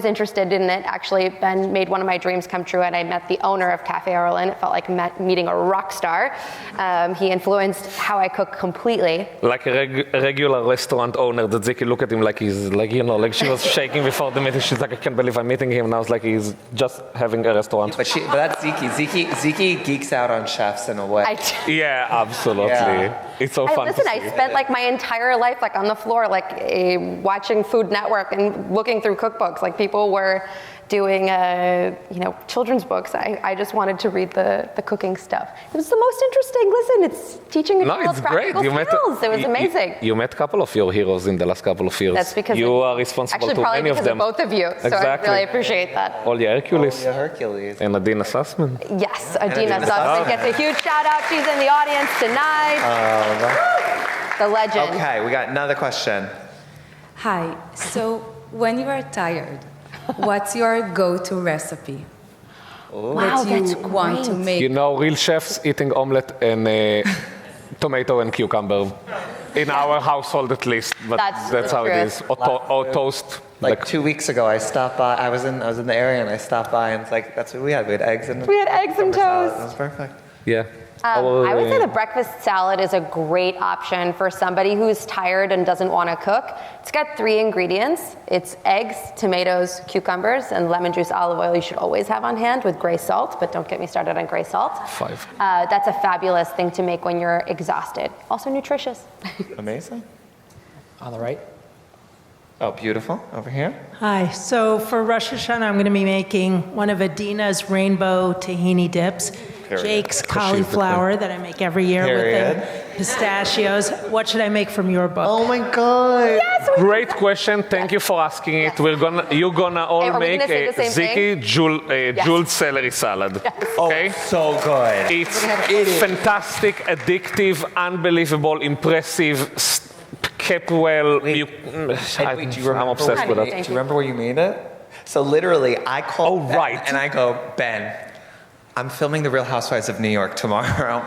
Speaker 4: interested in it. Actually, Ben made one of my dreams come true, and I met the owner of Café Orleans. It felt like meeting a rock star. He influenced how I cook completely.
Speaker 2: Like a regular restaurant owner, that Zikki looked at him like he's like, you know, like she was shaking before the meeting. She's like, I can't believe I'm meeting him. And I was like, he's just having a restaurant.
Speaker 3: But that's Zikki. Zikki geeks out on chefs in a way.
Speaker 2: Yeah, absolutely.
Speaker 3: Yeah.
Speaker 2: It's so fun.
Speaker 4: Listen, I spent like my entire life like on the floor, like watching Food Network and looking through cookbooks. Like people were doing, children's books. I just wanted to read the cooking stuff. It was the most interesting. Listen, it's teaching a child practical skills. It was amazing.
Speaker 2: You met a couple of your heroes in the last couple of years.
Speaker 4: That's because
Speaker 2: you are responsible to many of them.
Speaker 4: Actually, probably because of both of you. So
Speaker 2: exactly.
Speaker 4: I really appreciate that.
Speaker 2: Olya Hercules.
Speaker 3: And
Speaker 2: Adina Sussman.
Speaker 4: Yes, Adina Sussman gets a huge shout out. She's in the audience tonight. The legend.
Speaker 3: Okay, we got another question.
Speaker 6: Hi. So when you are tired, what's your go-to recipe?
Speaker 4: Wow,
Speaker 6: that you want to make?
Speaker 2: You know, real chefs eating omelette and tomato and cucumber. In our household, at least. But that's how it is. Or toast.
Speaker 3: Like 2 weeks ago, I stopped by. I was in the area, and I stopped by, and it's like that's what we had. We had eggs and
Speaker 4: toast.
Speaker 3: That was perfect.
Speaker 2: Yeah.
Speaker 4: I would say the breakfast salad is a great option for somebody who's tired and doesn't want to cook. It's got 3 ingredients. It's eggs, tomatoes, cucumbers, and lemon juice, olive oil you should always have on hand with gray salt, but don't get me started on gray salt.
Speaker 2: 5.
Speaker 4: That's a fabulous thing to make when you're exhausted. Also nutritious.
Speaker 3: Amazing.
Speaker 7: On the right.
Speaker 3: Oh, beautiful. Over here.
Speaker 8: Hi. So for Rosh Hashanah, I'm going to be making one of Adina's rainbow tahini dips,
Speaker 3: Period.
Speaker 8: Jake's cauliflower that I make every year
Speaker 3: Period.
Speaker 8: with the pistachios. What should I make from your book?
Speaker 3: Oh my God.
Speaker 2: Great question. Thank you for asking it. You're gonna all
Speaker 4: Are we
Speaker 2: make
Speaker 4: gonna say
Speaker 2: a
Speaker 4: the same
Speaker 2: Zikki jeweled celery salad. Okay?
Speaker 3: Oh, so good.
Speaker 2: It's fantastic, addictive, unbelievable, impressive, kept well.
Speaker 3: Wait, do you remember
Speaker 2: I'm obsessed with
Speaker 3: where
Speaker 2: it.
Speaker 3: Do you remember where you made it? So literally, I called Ben
Speaker 2: right.
Speaker 3: and I go, Ben, I'm filming The Real Housewives of New York tomorrow.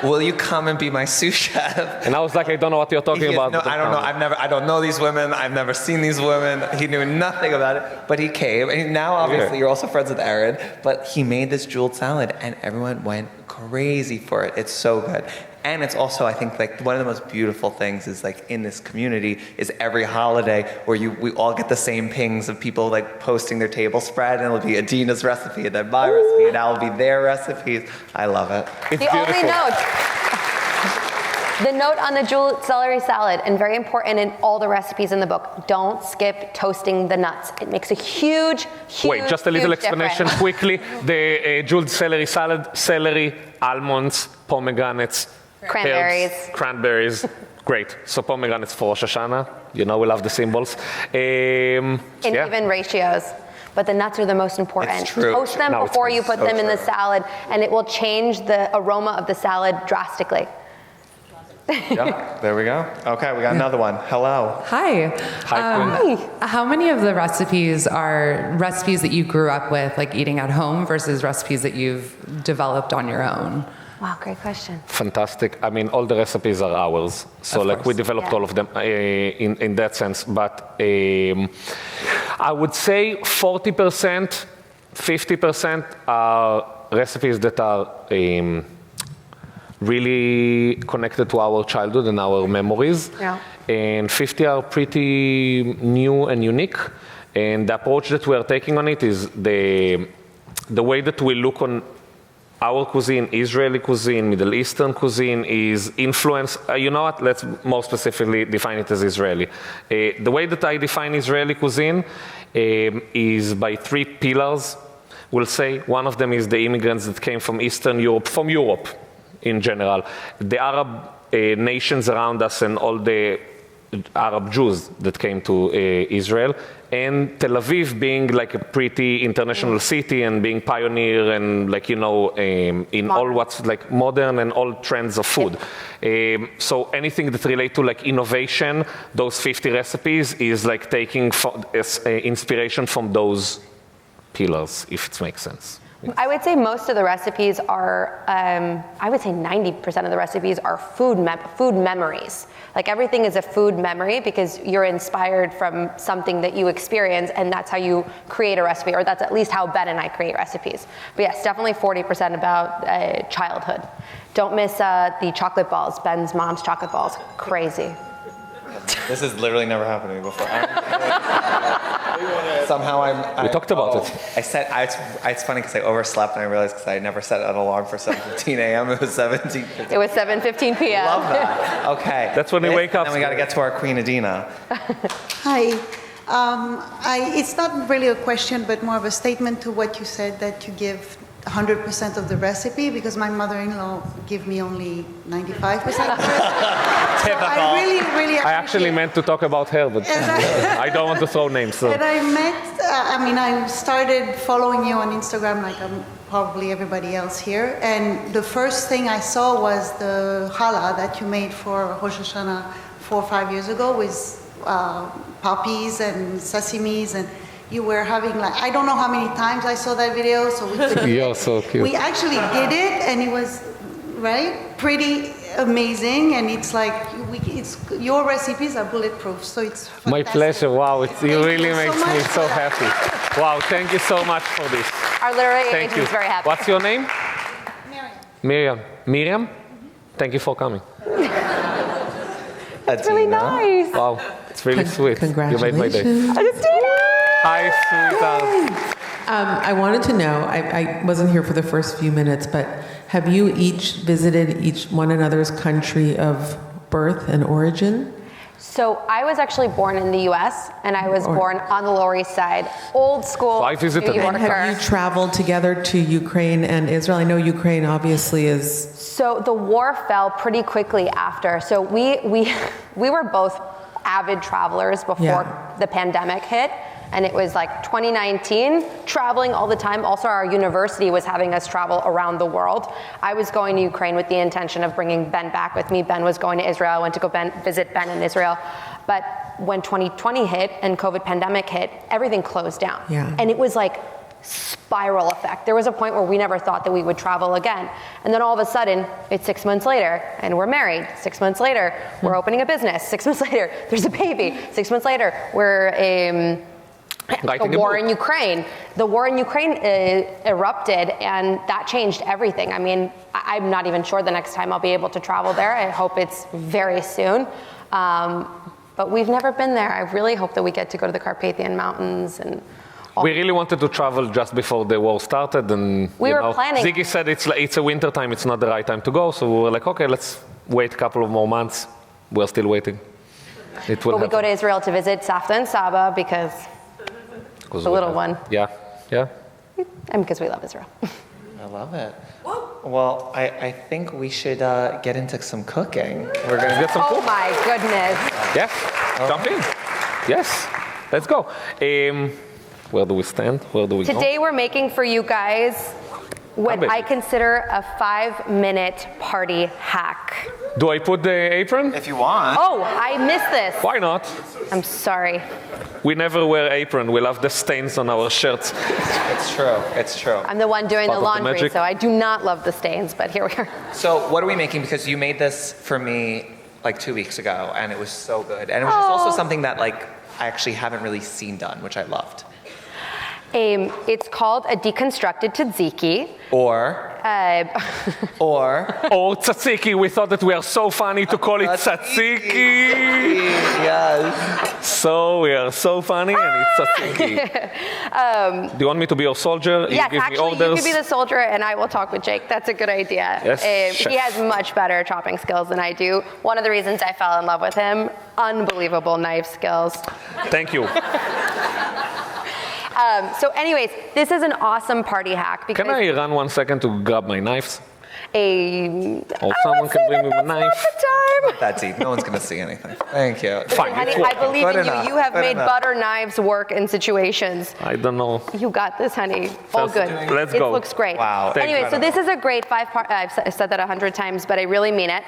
Speaker 3: Will you come and be my sous chef?
Speaker 2: And I was like, I don't know what you're talking about.
Speaker 3: No, I don't know. I don't know these women. I've never seen these women. He knew nothing about it, but he came. And now, obviously, you're also friends with Aaron. But he made this jeweled salad, and everyone went crazy for it. It's so good. And it's also, I think, like one of the most beautiful things is like in this community is every holiday where we all get the same pings of people like posting their table spread, and it'll be Adina's recipe, and then my recipe, and that'll be their recipes. I love it.
Speaker 2: It's
Speaker 4: The
Speaker 2: beautiful.
Speaker 4: only note. The note on the jeweled celery salad, and very important in all the recipes in the book, don't skip toasting the nuts. It makes a huge,
Speaker 2: Wait, just a little
Speaker 4: huge
Speaker 2: explanation
Speaker 4: difference.
Speaker 2: quickly. The jeweled celery salad, celery, almonds, pomegranates,
Speaker 4: Cranberries.
Speaker 2: pears, cranberries. Great. So pomegranates for Rosh Hashanah. You know, we love the symbols.
Speaker 4: In even ratios. But the nuts are the most important.
Speaker 3: It's true.
Speaker 4: Toast them
Speaker 2: No, it's
Speaker 4: before you put
Speaker 3: so
Speaker 4: them in the
Speaker 3: true.
Speaker 4: salad, and it will change the aroma of the salad drastically.
Speaker 3: Yeah, there we go. Okay, we got another one. Hello.
Speaker 9: Hi.
Speaker 2: Hi,
Speaker 9: How many of the recipes are recipes that you grew up with, like eating at home, versus recipes that you've developed on your own?
Speaker 4: Wow, great question.
Speaker 2: Fantastic. I mean, all the recipes are ours. So,
Speaker 9: Of
Speaker 2: like, we
Speaker 9: course.
Speaker 2: developed
Speaker 4: Yeah.
Speaker 2: all of them in that sense. But I would say 40%, 50% are recipes that are really connected to our childhood and our memories.
Speaker 4: Yeah.
Speaker 2: And 50 are pretty new and unique. And the approach that we are taking on it is the way that we look on our cuisine, Israeli cuisine, Middle Eastern cuisine, is influenced. You know what? Let's more specifically define it as Israeli. The way that I define Israeli cuisine is by 3 pillars. We'll say one of them is the immigrants that came from Eastern Europe, from Europe in general, the Arab nations around us, and all the Arab Jews that came to Israel, and Tel Aviv being like a pretty international city and being pioneer and, like, you know, in all what's like modern and all trends of food. So anything that relate to like innovation, those 50 recipes is like taking inspiration from those pillars, if it makes sense.
Speaker 4: I would say most of the recipes are, I would say 90% of the recipes are food memories. Like everything is a food memory because you're inspired from something that you experience, and that's how you create a recipe, or that's at least how Ben and I create recipes. But yes, definitely 40% about childhood. Don't miss the chocolate balls, Ben's mom's chocolate balls. Crazy.
Speaker 3: This has literally never happened to me before. Somehow
Speaker 2: We talked about it.
Speaker 3: It's funny because I overslept and I realized because I never set an alarm for 7:15 a.m. It was 17:15.
Speaker 4: It was 7:15 p.m.
Speaker 3: Love that. Okay.
Speaker 2: That's when you wake up.
Speaker 3: Then we got to get to our Queen Adina.
Speaker 10: Hi. It's not really a question, but more of a statement to what you said, that you give 100% of the recipe, because my mother-in-law give me only 95% of the recipe. So I really appreciate.
Speaker 2: I actually meant to talk about her, but I don't want to throw names. So.
Speaker 10: And I started following you on Instagram like probably everybody else here. And the first thing I saw was the challah that you made for Rosh Hashanah 4 or 5 years ago with poppies and sesames, and you were having like, I don't know how many times I saw that video, so we could.
Speaker 2: You're so cute.
Speaker 10: We actually did it, and it was, right, pretty amazing, and it's like, your recipes are bulletproof, so it's fantastic.
Speaker 2: My pleasure. Wow, it really
Speaker 10: you so
Speaker 2: makes
Speaker 10: much
Speaker 2: me
Speaker 10: for
Speaker 2: so
Speaker 10: that.
Speaker 2: happy. Wow, thank you so much for this.
Speaker 4: Our literary
Speaker 2: Thank
Speaker 4: agent
Speaker 2: you.
Speaker 4: is very happy.
Speaker 2: What's your name?
Speaker 10: Miriam.
Speaker 2: Miriam. Miriam, thank you for coming.
Speaker 4: It's really nice.
Speaker 2: Wow, it's really sweet. You made my day.
Speaker 4: Adestina!
Speaker 2: Hi, sweetheart.
Speaker 11: I wanted to know, I wasn't here for the first few minutes, but have you each visited each one another's country of birth and origin?
Speaker 4: So I was actually born in the U.S. and I was born on the Lower East Side, old school
Speaker 2: So I visited.
Speaker 4: New Yorker.
Speaker 11: And have you traveled together to Ukraine and Israel? I know Ukraine obviously is...
Speaker 4: So the war fell pretty quickly after. So we were both avid travelers before the pandemic hit. And it was like 2019, traveling all the time. Also, our university was having us travel around the world. I was going to Ukraine with the intention of bringing Ben back with me. Ben was going to Israel. I went to go visit Ben in Israel. But when 2020 hit and COVID pandemic hit, everything closed down.
Speaker 11: Yeah.
Speaker 4: And it was like spiral effect. There was a point where we never thought that we would travel again. And then all of a sudden, it's 6 months later, and we're married. 6 months later, we're opening a business. 6 months later, there's a baby. 6 months later, we're the war in Ukraine. The war in Ukraine erupted, and that changed everything. I mean, I'm not even sure the next time I'll be able to travel there. I hope it's very soon. But we've never been there. I really hope that we get to go to the Carpathian Mountains and
Speaker 2: We really wanted to travel just before the war started, and
Speaker 4: we were planning.
Speaker 2: Zikki said it's a winter time, it's not the right time to go, so we were like, okay, let's wait a couple of more months. We're still waiting. It will
Speaker 4: But we go to Israel to visit Safta and Saba because the little one.
Speaker 2: Yeah.
Speaker 4: And because we love Israel.
Speaker 3: I love it. Well, I think we should get into some cooking. We're gonna get some.
Speaker 4: Oh my goodness.
Speaker 2: Yes. Jump in. Yes. Let's go. Where do we stand? Where do we go?
Speaker 4: Today we're making for you guys what I consider a 5-minute party hack.
Speaker 2: Do I put the apron?
Speaker 3: If you want.
Speaker 4: Oh, I missed this.
Speaker 2: Why not?
Speaker 4: I'm sorry.
Speaker 2: We never wear apron. We love the stains on our shirts.
Speaker 3: It's true. It's true.
Speaker 4: I'm the one doing the
Speaker 2: Part of the
Speaker 4: laundry,
Speaker 2: magic.
Speaker 4: so I do not love the stains, but here we are.
Speaker 3: So what are we making? Because you made this for me like 2 weeks ago, and it was so good. And it was just also something that like I actually haven't really seen done, which I loved.
Speaker 4: It's called a deconstructed tzatziki.
Speaker 3: Or
Speaker 2: tzatziki. We thought that we are so funny to call it tzatziki.
Speaker 3: Yes.
Speaker 2: So we are so funny, and it's tzatziki. Do you want me to be your soldier?
Speaker 4: Yes,
Speaker 2: you give
Speaker 4: actually,
Speaker 2: me orders?
Speaker 4: you could be the soldier, and I will talk with Jake. That's a good idea.
Speaker 2: Yes,
Speaker 4: he has much better chopping skills than I do. One of the reasons I fell in love with him, unbelievable knife skills.
Speaker 2: Thank you.
Speaker 4: So anyways, this is an awesome party hack because
Speaker 2: Can I run 1 second to grab my knives? Or
Speaker 4: someone
Speaker 2: can bring me a knife.
Speaker 4: not the time.
Speaker 3: That's deep. No one's gonna see anything. Thank you.
Speaker 2: Fine.
Speaker 4: Honey,
Speaker 2: it's
Speaker 4: I believe
Speaker 3: Good
Speaker 4: in
Speaker 3: enough.
Speaker 4: you. You have
Speaker 3: Good
Speaker 4: made
Speaker 3: enough.
Speaker 4: butter knives work in situations.
Speaker 2: I don't know.
Speaker 4: You got this, honey. All
Speaker 2: First,
Speaker 4: good.
Speaker 2: let's
Speaker 4: It
Speaker 2: go.
Speaker 4: looks great.
Speaker 3: Wow.
Speaker 4: Anyway, so this is a great 5-part. I've said that 100 times, but I really mean it.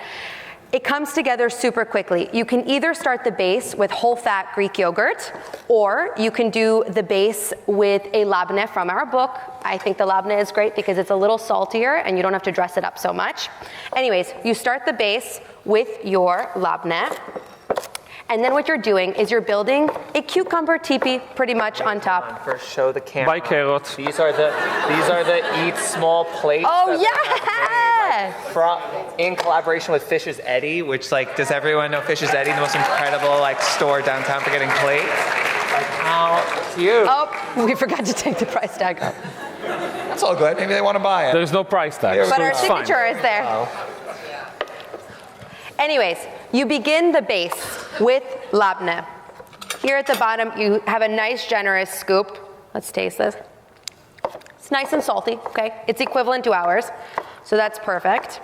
Speaker 4: It comes together super quickly. You can either start the base with whole-fat Greek yogurt, or you can do the base with a labneh from our book. I think the labneh is great because it's a little saltier and you don't have to dress it up so much. Anyways, you start the base with your labneh. And then what you're doing is you're building a cucumber teepee pretty much on top.
Speaker 3: First, show the camera.
Speaker 2: Buy carrots.
Speaker 3: These are the eat small plates.
Speaker 4: Oh,
Speaker 3: that
Speaker 4: yeah!
Speaker 3: in collaboration with Fish's Eddy, which like, does everyone know Fish's Eddy, the most incredible like store downtown for getting plates? Like how cute.
Speaker 4: Oh, we forgot to take the price tag off.
Speaker 3: That's all good. Maybe they want to buy it.
Speaker 2: There's no price tag.
Speaker 4: But
Speaker 2: so
Speaker 4: our
Speaker 2: it's
Speaker 4: signature
Speaker 2: fine.
Speaker 4: is there. Anyways, you begin the base with labneh. Here at the bottom, you have a nice generous scoop. Let's taste this. It's nice and salty, okay? It's equivalent to ours, so that's perfect.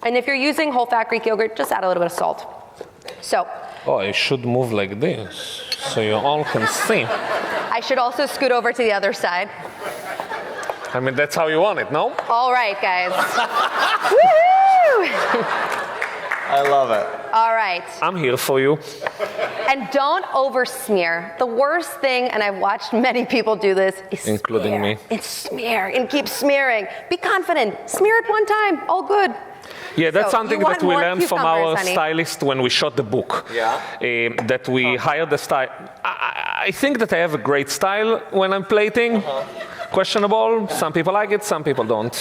Speaker 4: And if you're using whole-fat Greek yogurt, just add a little bit of salt. So.
Speaker 2: Oh, I should move like this, so you all can see.
Speaker 4: I should also scoot over to the other side.
Speaker 2: I mean, that's how you want it, no?
Speaker 4: All right, guys. Woohoo!
Speaker 3: I love it.
Speaker 4: All right.
Speaker 2: I'm here for you.
Speaker 4: And don't over smear. The worst thing, and I've watched many people do this, is
Speaker 2: including
Speaker 4: smear.
Speaker 2: me.
Speaker 4: And smear and keep smearing. Be confident. Smear it one time. All good.
Speaker 2: Yeah, that's
Speaker 4: So,
Speaker 2: something
Speaker 4: you want
Speaker 2: that we
Speaker 4: more
Speaker 2: learned from our
Speaker 4: cucumbers, honey.
Speaker 2: stylist when we shot the book.
Speaker 3: Yeah.
Speaker 2: That we hired the style. I think that I have a great style when I'm plating, questionable. Some people like it, some people don't.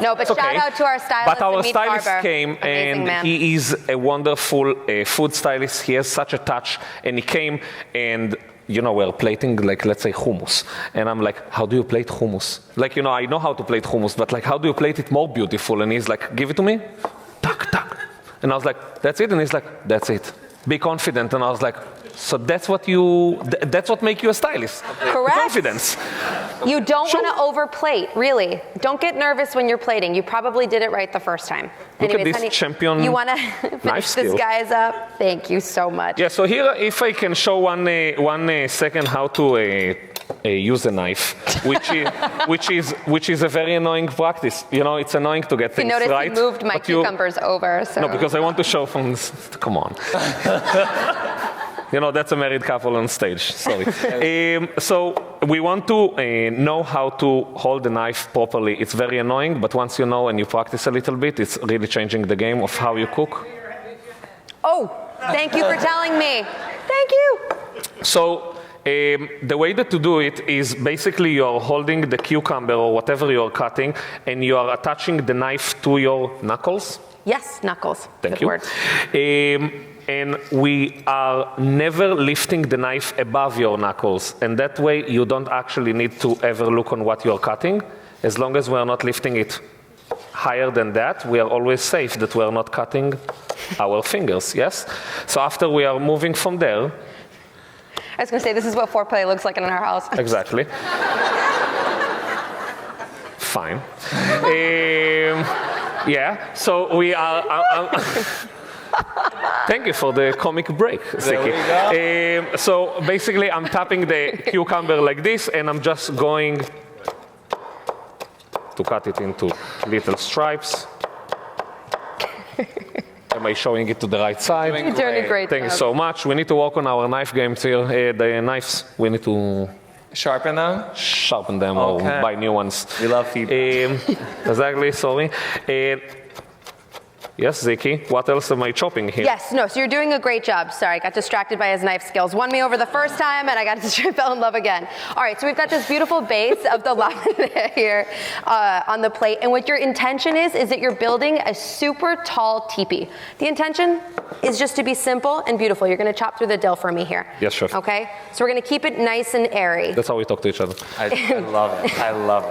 Speaker 4: No, but
Speaker 2: It's okay.
Speaker 4: shout out to our stylist.
Speaker 2: But our
Speaker 4: Amit
Speaker 2: stylist
Speaker 4: Barber.
Speaker 2: came,
Speaker 4: Amazing
Speaker 2: and
Speaker 4: man.
Speaker 2: he is a wonderful food stylist. He has such a touch, and he came, and we're plating, like, let's say hummus. And I'm like, how do you plate hummus? Like, I know how to plate hummus, but like, how do you plate it more beautiful? And he's like, give it to me. Tuck, tuck. And I was like, that's it? And he's like, that's it. Be confident. And I was like, so that's what make you a stylist.
Speaker 4: Correct.
Speaker 2: Confidence.
Speaker 4: You don't
Speaker 2: Sure.
Speaker 4: want to overplate, really. Don't get nervous when you're plating. You probably did it right the first time.
Speaker 2: Look at
Speaker 4: Anyways,
Speaker 2: this
Speaker 4: honey,
Speaker 2: champion
Speaker 4: you want to
Speaker 2: knife
Speaker 4: finish
Speaker 2: skill.
Speaker 4: this guy's up? Thank you so much.
Speaker 2: Yeah, so here, if I can show one second how to use a knife, which is a very annoying practice. It's annoying to get
Speaker 4: You
Speaker 2: things
Speaker 4: notice
Speaker 2: right.
Speaker 4: he moved my
Speaker 2: but you-
Speaker 4: cucumbers over. So.
Speaker 2: No, because I want to show from this. Come on. That's a married couple on stage. Sorry. So we want to know how to hold the knife properly. It's very annoying, but once you know and you practice a little bit, it's really changing the game of how you cook.
Speaker 4: Oh, thank you for telling me. Thank you.
Speaker 2: So the way that to do it is basically you're holding the cucumber or whatever you're cutting, and you are attaching the knife to your knuckles.
Speaker 4: Yes, knuckles.
Speaker 2: Thank
Speaker 4: Good
Speaker 2: you.
Speaker 4: word.
Speaker 2: And we are never lifting the knife above your knuckles. And that way you don't actually need to ever look on what you're cutting. As long as we're not lifting it higher than that, we are always safe that we're not cutting our fingers, yes? So after we are moving from there.
Speaker 4: I was going to say, this is what foreplay looks like in our house.
Speaker 2: Exactly. Fine. Yeah, so we are... Thank you for the comic break, Zikki. So basically, I'm tapping the cucumber like this, and I'm just going to cut it into little stripes. Am I showing it to the right side?
Speaker 4: You're doing a great
Speaker 2: Thank you
Speaker 4: job.
Speaker 2: so much. We need to work on our knife games here. The knives, we need to
Speaker 3: Sharpen them?
Speaker 2: sharpen them
Speaker 3: Okay.
Speaker 2: or buy new ones.
Speaker 3: We love feedback.
Speaker 2: Exactly, sorry. Yes, Zikki, what else am I chopping here?
Speaker 4: Yes, no, so you're doing a great job. Sorry, I got distracted by his knife skills. Won me over the first time, and fell in love again. All right, so we've got this beautiful base of the lavender here on the plate, and what your intention is that you're building a super tall teepee. The intention is just to be simple and beautiful. You're gonna chop through the dill for me here.
Speaker 2: Yes, chef.
Speaker 4: Okay, so we're gonna keep it nice and airy.
Speaker 2: That's how we talk to each other.
Speaker 3: I love it. I love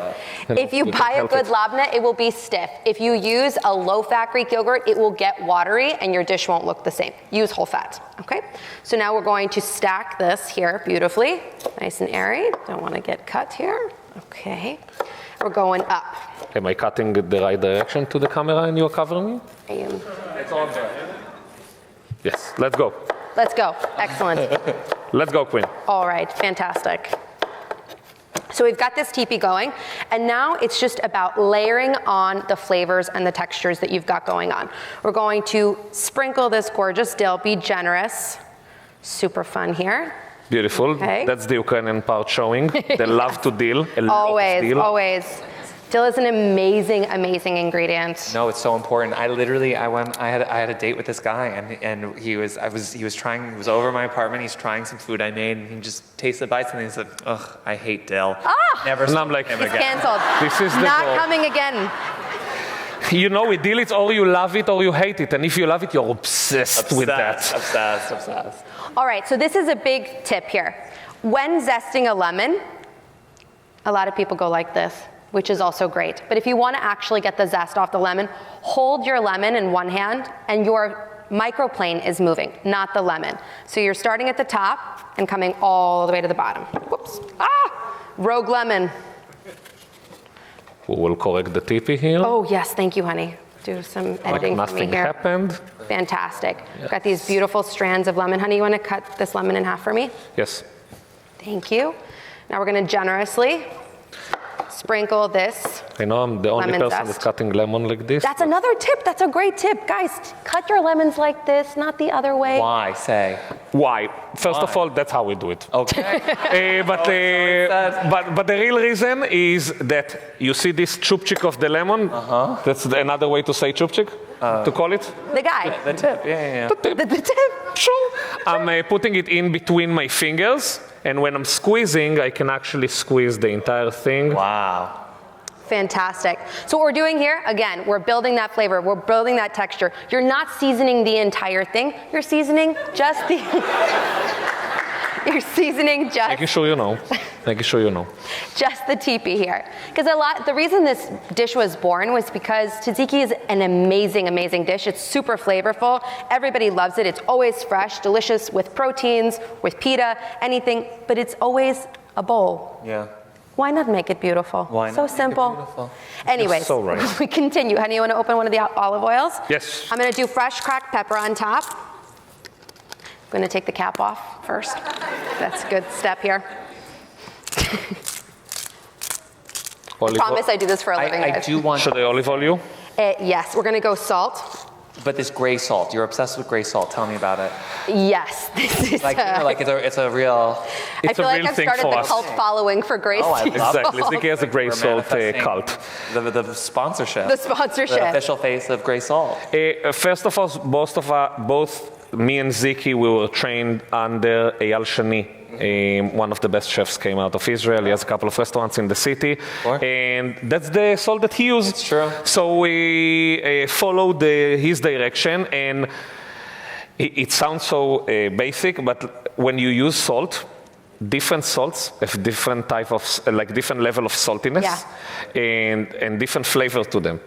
Speaker 3: it.
Speaker 4: If you
Speaker 2: You can
Speaker 4: buy a
Speaker 2: help
Speaker 4: good
Speaker 2: it.
Speaker 4: labneh, it will be stiff. If you use a low-fat Greek yogurt, it will get watery and your dish won't look the same. Use whole fat, okay? So now we're going to stack this here beautifully, nice and airy. Don't want to get cut here. Okay, we're going up.
Speaker 2: Am I cutting the right direction to the camera and you're covering me?
Speaker 4: I am.
Speaker 3: It's all good.
Speaker 2: Yes, let's go.
Speaker 4: Let's go, excellent.
Speaker 2: Let's go, Queen.
Speaker 4: All right, fantastic. So we've got this teepee going, and now it's just about layering on the flavors and the textures that you've got going on. We're going to sprinkle this gorgeous dill, be generous. Super fun here.
Speaker 2: Beautiful.
Speaker 4: Okay.
Speaker 2: That's the Ukrainian part showing. They love to deal. A lot of
Speaker 4: Always,
Speaker 2: deal.
Speaker 4: always. Dill is an amazing, amazing ingredient.
Speaker 3: No, it's so important. I had a date with this guy, and he was over my apartment. He's trying some food I made, and he just tasted bites, and he said, "Ugh, I hate dill." Never.
Speaker 2: And I'm like,
Speaker 3: him
Speaker 4: It's
Speaker 3: again.
Speaker 4: canceled.
Speaker 2: This is the
Speaker 4: Not
Speaker 2: goal.
Speaker 4: coming again.
Speaker 2: With deal it's or you love it or you hate it. And if you love it, you're obsessed with that.
Speaker 3: Obsessed.
Speaker 4: All right, so this is a big tip here. When zesting a lemon, a lot of people go like this, which is also great. But if you want to actually get the zest off the lemon, hold your lemon in one hand and your microplane is moving, not the lemon. So you're starting at the top and coming all the way to the bottom. Whoops. Rogue lemon.
Speaker 2: We will correct the tippy here.
Speaker 4: Oh, yes, thank you, honey. Do some
Speaker 2: like
Speaker 4: editing for me
Speaker 2: nothing
Speaker 4: here.
Speaker 2: happened.
Speaker 4: Fantastic. Got these beautiful strands of lemon. Honey, you want to cut this lemon in half for me?
Speaker 2: Yes.
Speaker 4: Thank you. Now we're going to generously sprinkle this.
Speaker 2: I know I'm the only
Speaker 4: Lemon
Speaker 2: person
Speaker 4: zest.
Speaker 2: that's cutting lemon like this.
Speaker 4: That's another tip. That's a great tip. Guys, cut your lemons like this, not the other way.
Speaker 3: Why? Say.
Speaker 2: Why? First of all, that's how we do it.
Speaker 3: Okay.
Speaker 2: But the real reason is that you see this chupchik of the lemon. That's another way to say chupchik, to call it.
Speaker 4: The guy.
Speaker 3: The tip. Yeah.
Speaker 2: The tip.
Speaker 4: The tip.
Speaker 2: Sure. I'm putting it in between my fingers, And when I'm squeezing, I can actually squeeze the entire thing.
Speaker 3: Wow.
Speaker 4: Fantastic. So what we're doing here, again, we're building that flavor, we're building that texture. You're not seasoning the entire thing, you're seasoning just the, you're seasoning just.
Speaker 2: Making sure you know. Making sure you know.
Speaker 4: Just the teepee here. Because the reason this dish was born was because tzatziki is an amazing, amazing dish. It's super flavorful. Everybody loves it. It's always fresh, delicious with proteins, with pita, anything, but it's always a bowl.
Speaker 3: Yeah.
Speaker 4: Why not make it beautiful?
Speaker 3: Why not
Speaker 4: so
Speaker 3: make it
Speaker 4: simple.
Speaker 3: beautiful?
Speaker 4: Anyways,
Speaker 2: so right.
Speaker 4: we continue. Honey, you want to open one of the olive oils?
Speaker 2: Yes.
Speaker 4: I'm going to do fresh cracked pepper on top. I'm going to take the cap off first. That's a good step here. I promise I do this for a living,
Speaker 3: I
Speaker 4: guys.
Speaker 3: do want.
Speaker 2: Should I olive oil you?
Speaker 4: Yes, we're going to go salt.
Speaker 3: But this gray salt, you're obsessed with gray salt. Tell me about it.
Speaker 4: Yes, this is
Speaker 3: Like, you know, like it's a real.
Speaker 4: I feel like I've started the cult following for gray salt.
Speaker 2: Exactly. Zikki has a gray salt cult.
Speaker 3: The sponsorship.
Speaker 4: The sponsorship.
Speaker 3: The official face of gray salt.
Speaker 2: First of all, both me and Zikki, we were trained under Eyal Shani. One of the best chefs came out of Israel. He has a couple of restaurants in the city. And that's the salt that he used.
Speaker 3: It's true.
Speaker 2: So we followed his direction, and it sounds so basic, but when you use salt, different salts have different type of, different level of saltiness and different flavor to them.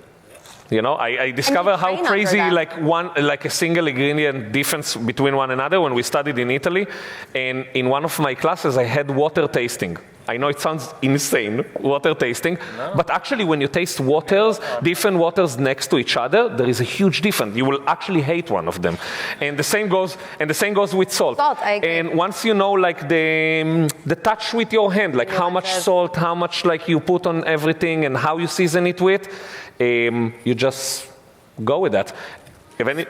Speaker 2: You know, I discovered how crazy like a single ingredient difference between one another when we studied in Italy. And in one of my classes, I had water tasting. I know it sounds insane, water tasting, but actually when you taste waters, different waters next to each other, there is a huge difference. You will actually hate one of them. And the same goes with salt.
Speaker 4: I agree.
Speaker 2: And once you know like the touch with your hand, like how much salt, how much like you put on everything and how you season it with, you just go with that.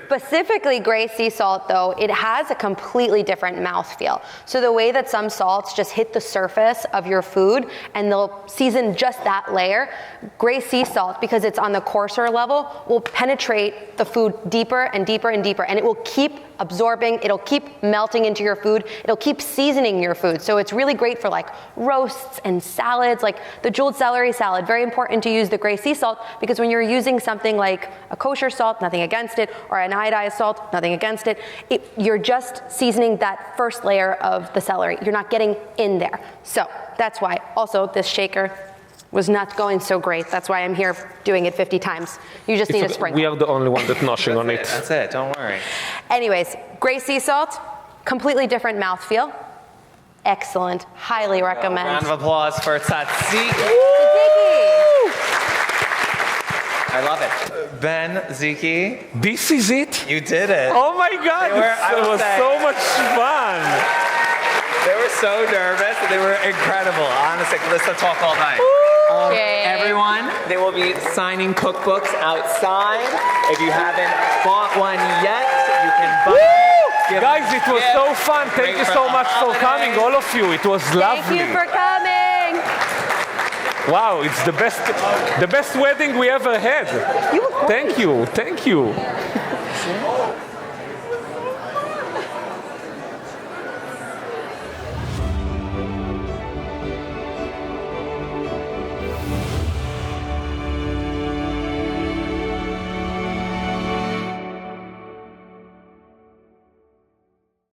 Speaker 4: Specifically gray sea salt, though, it has a completely different mouthfeel. So the way that some salts just hit the surface of your food and they'll season just that layer, gray sea salt, because it's on the coarser level, will penetrate the food deeper and deeper and deeper, and it will keep absorbing, it'll keep melting into your food, it'll keep seasoning your food. So it's really great for like roasts and salads, like the jeweled celery salad. Very important to use the gray sea salt, because when you're using something like a kosher salt, nothing against it, or an iodized salt, nothing against it, you're just seasoning that first layer of the celery. You're not getting in there. So that's why also this shaker was not going so great. That's why I'm here doing it 50 times. You just need a sprinkle.
Speaker 2: We are the only one that's noshing on it.
Speaker 3: That's it, don't worry.
Speaker 4: Anyways, gray sea salt, completely different mouthfeel. Excellent, highly recommend.
Speaker 3: Round of applause for tzatziki. I love it. Ben, Zikki.
Speaker 2: This is it?
Speaker 3: You did it.
Speaker 2: Oh my God, it was so much fun.
Speaker 3: They were so nervous, and they were incredible. Honestly, let's talk all night.
Speaker 12: Everyone, they will be signing cookbooks outside. If you haven't bought one yet, you can buy it.
Speaker 2: Guys, it was so fun. Thank you so much for coming, all of you. It was lovely.
Speaker 4: Thank you for coming.
Speaker 2: Wow, it's the best wedding we ever had. Thank you.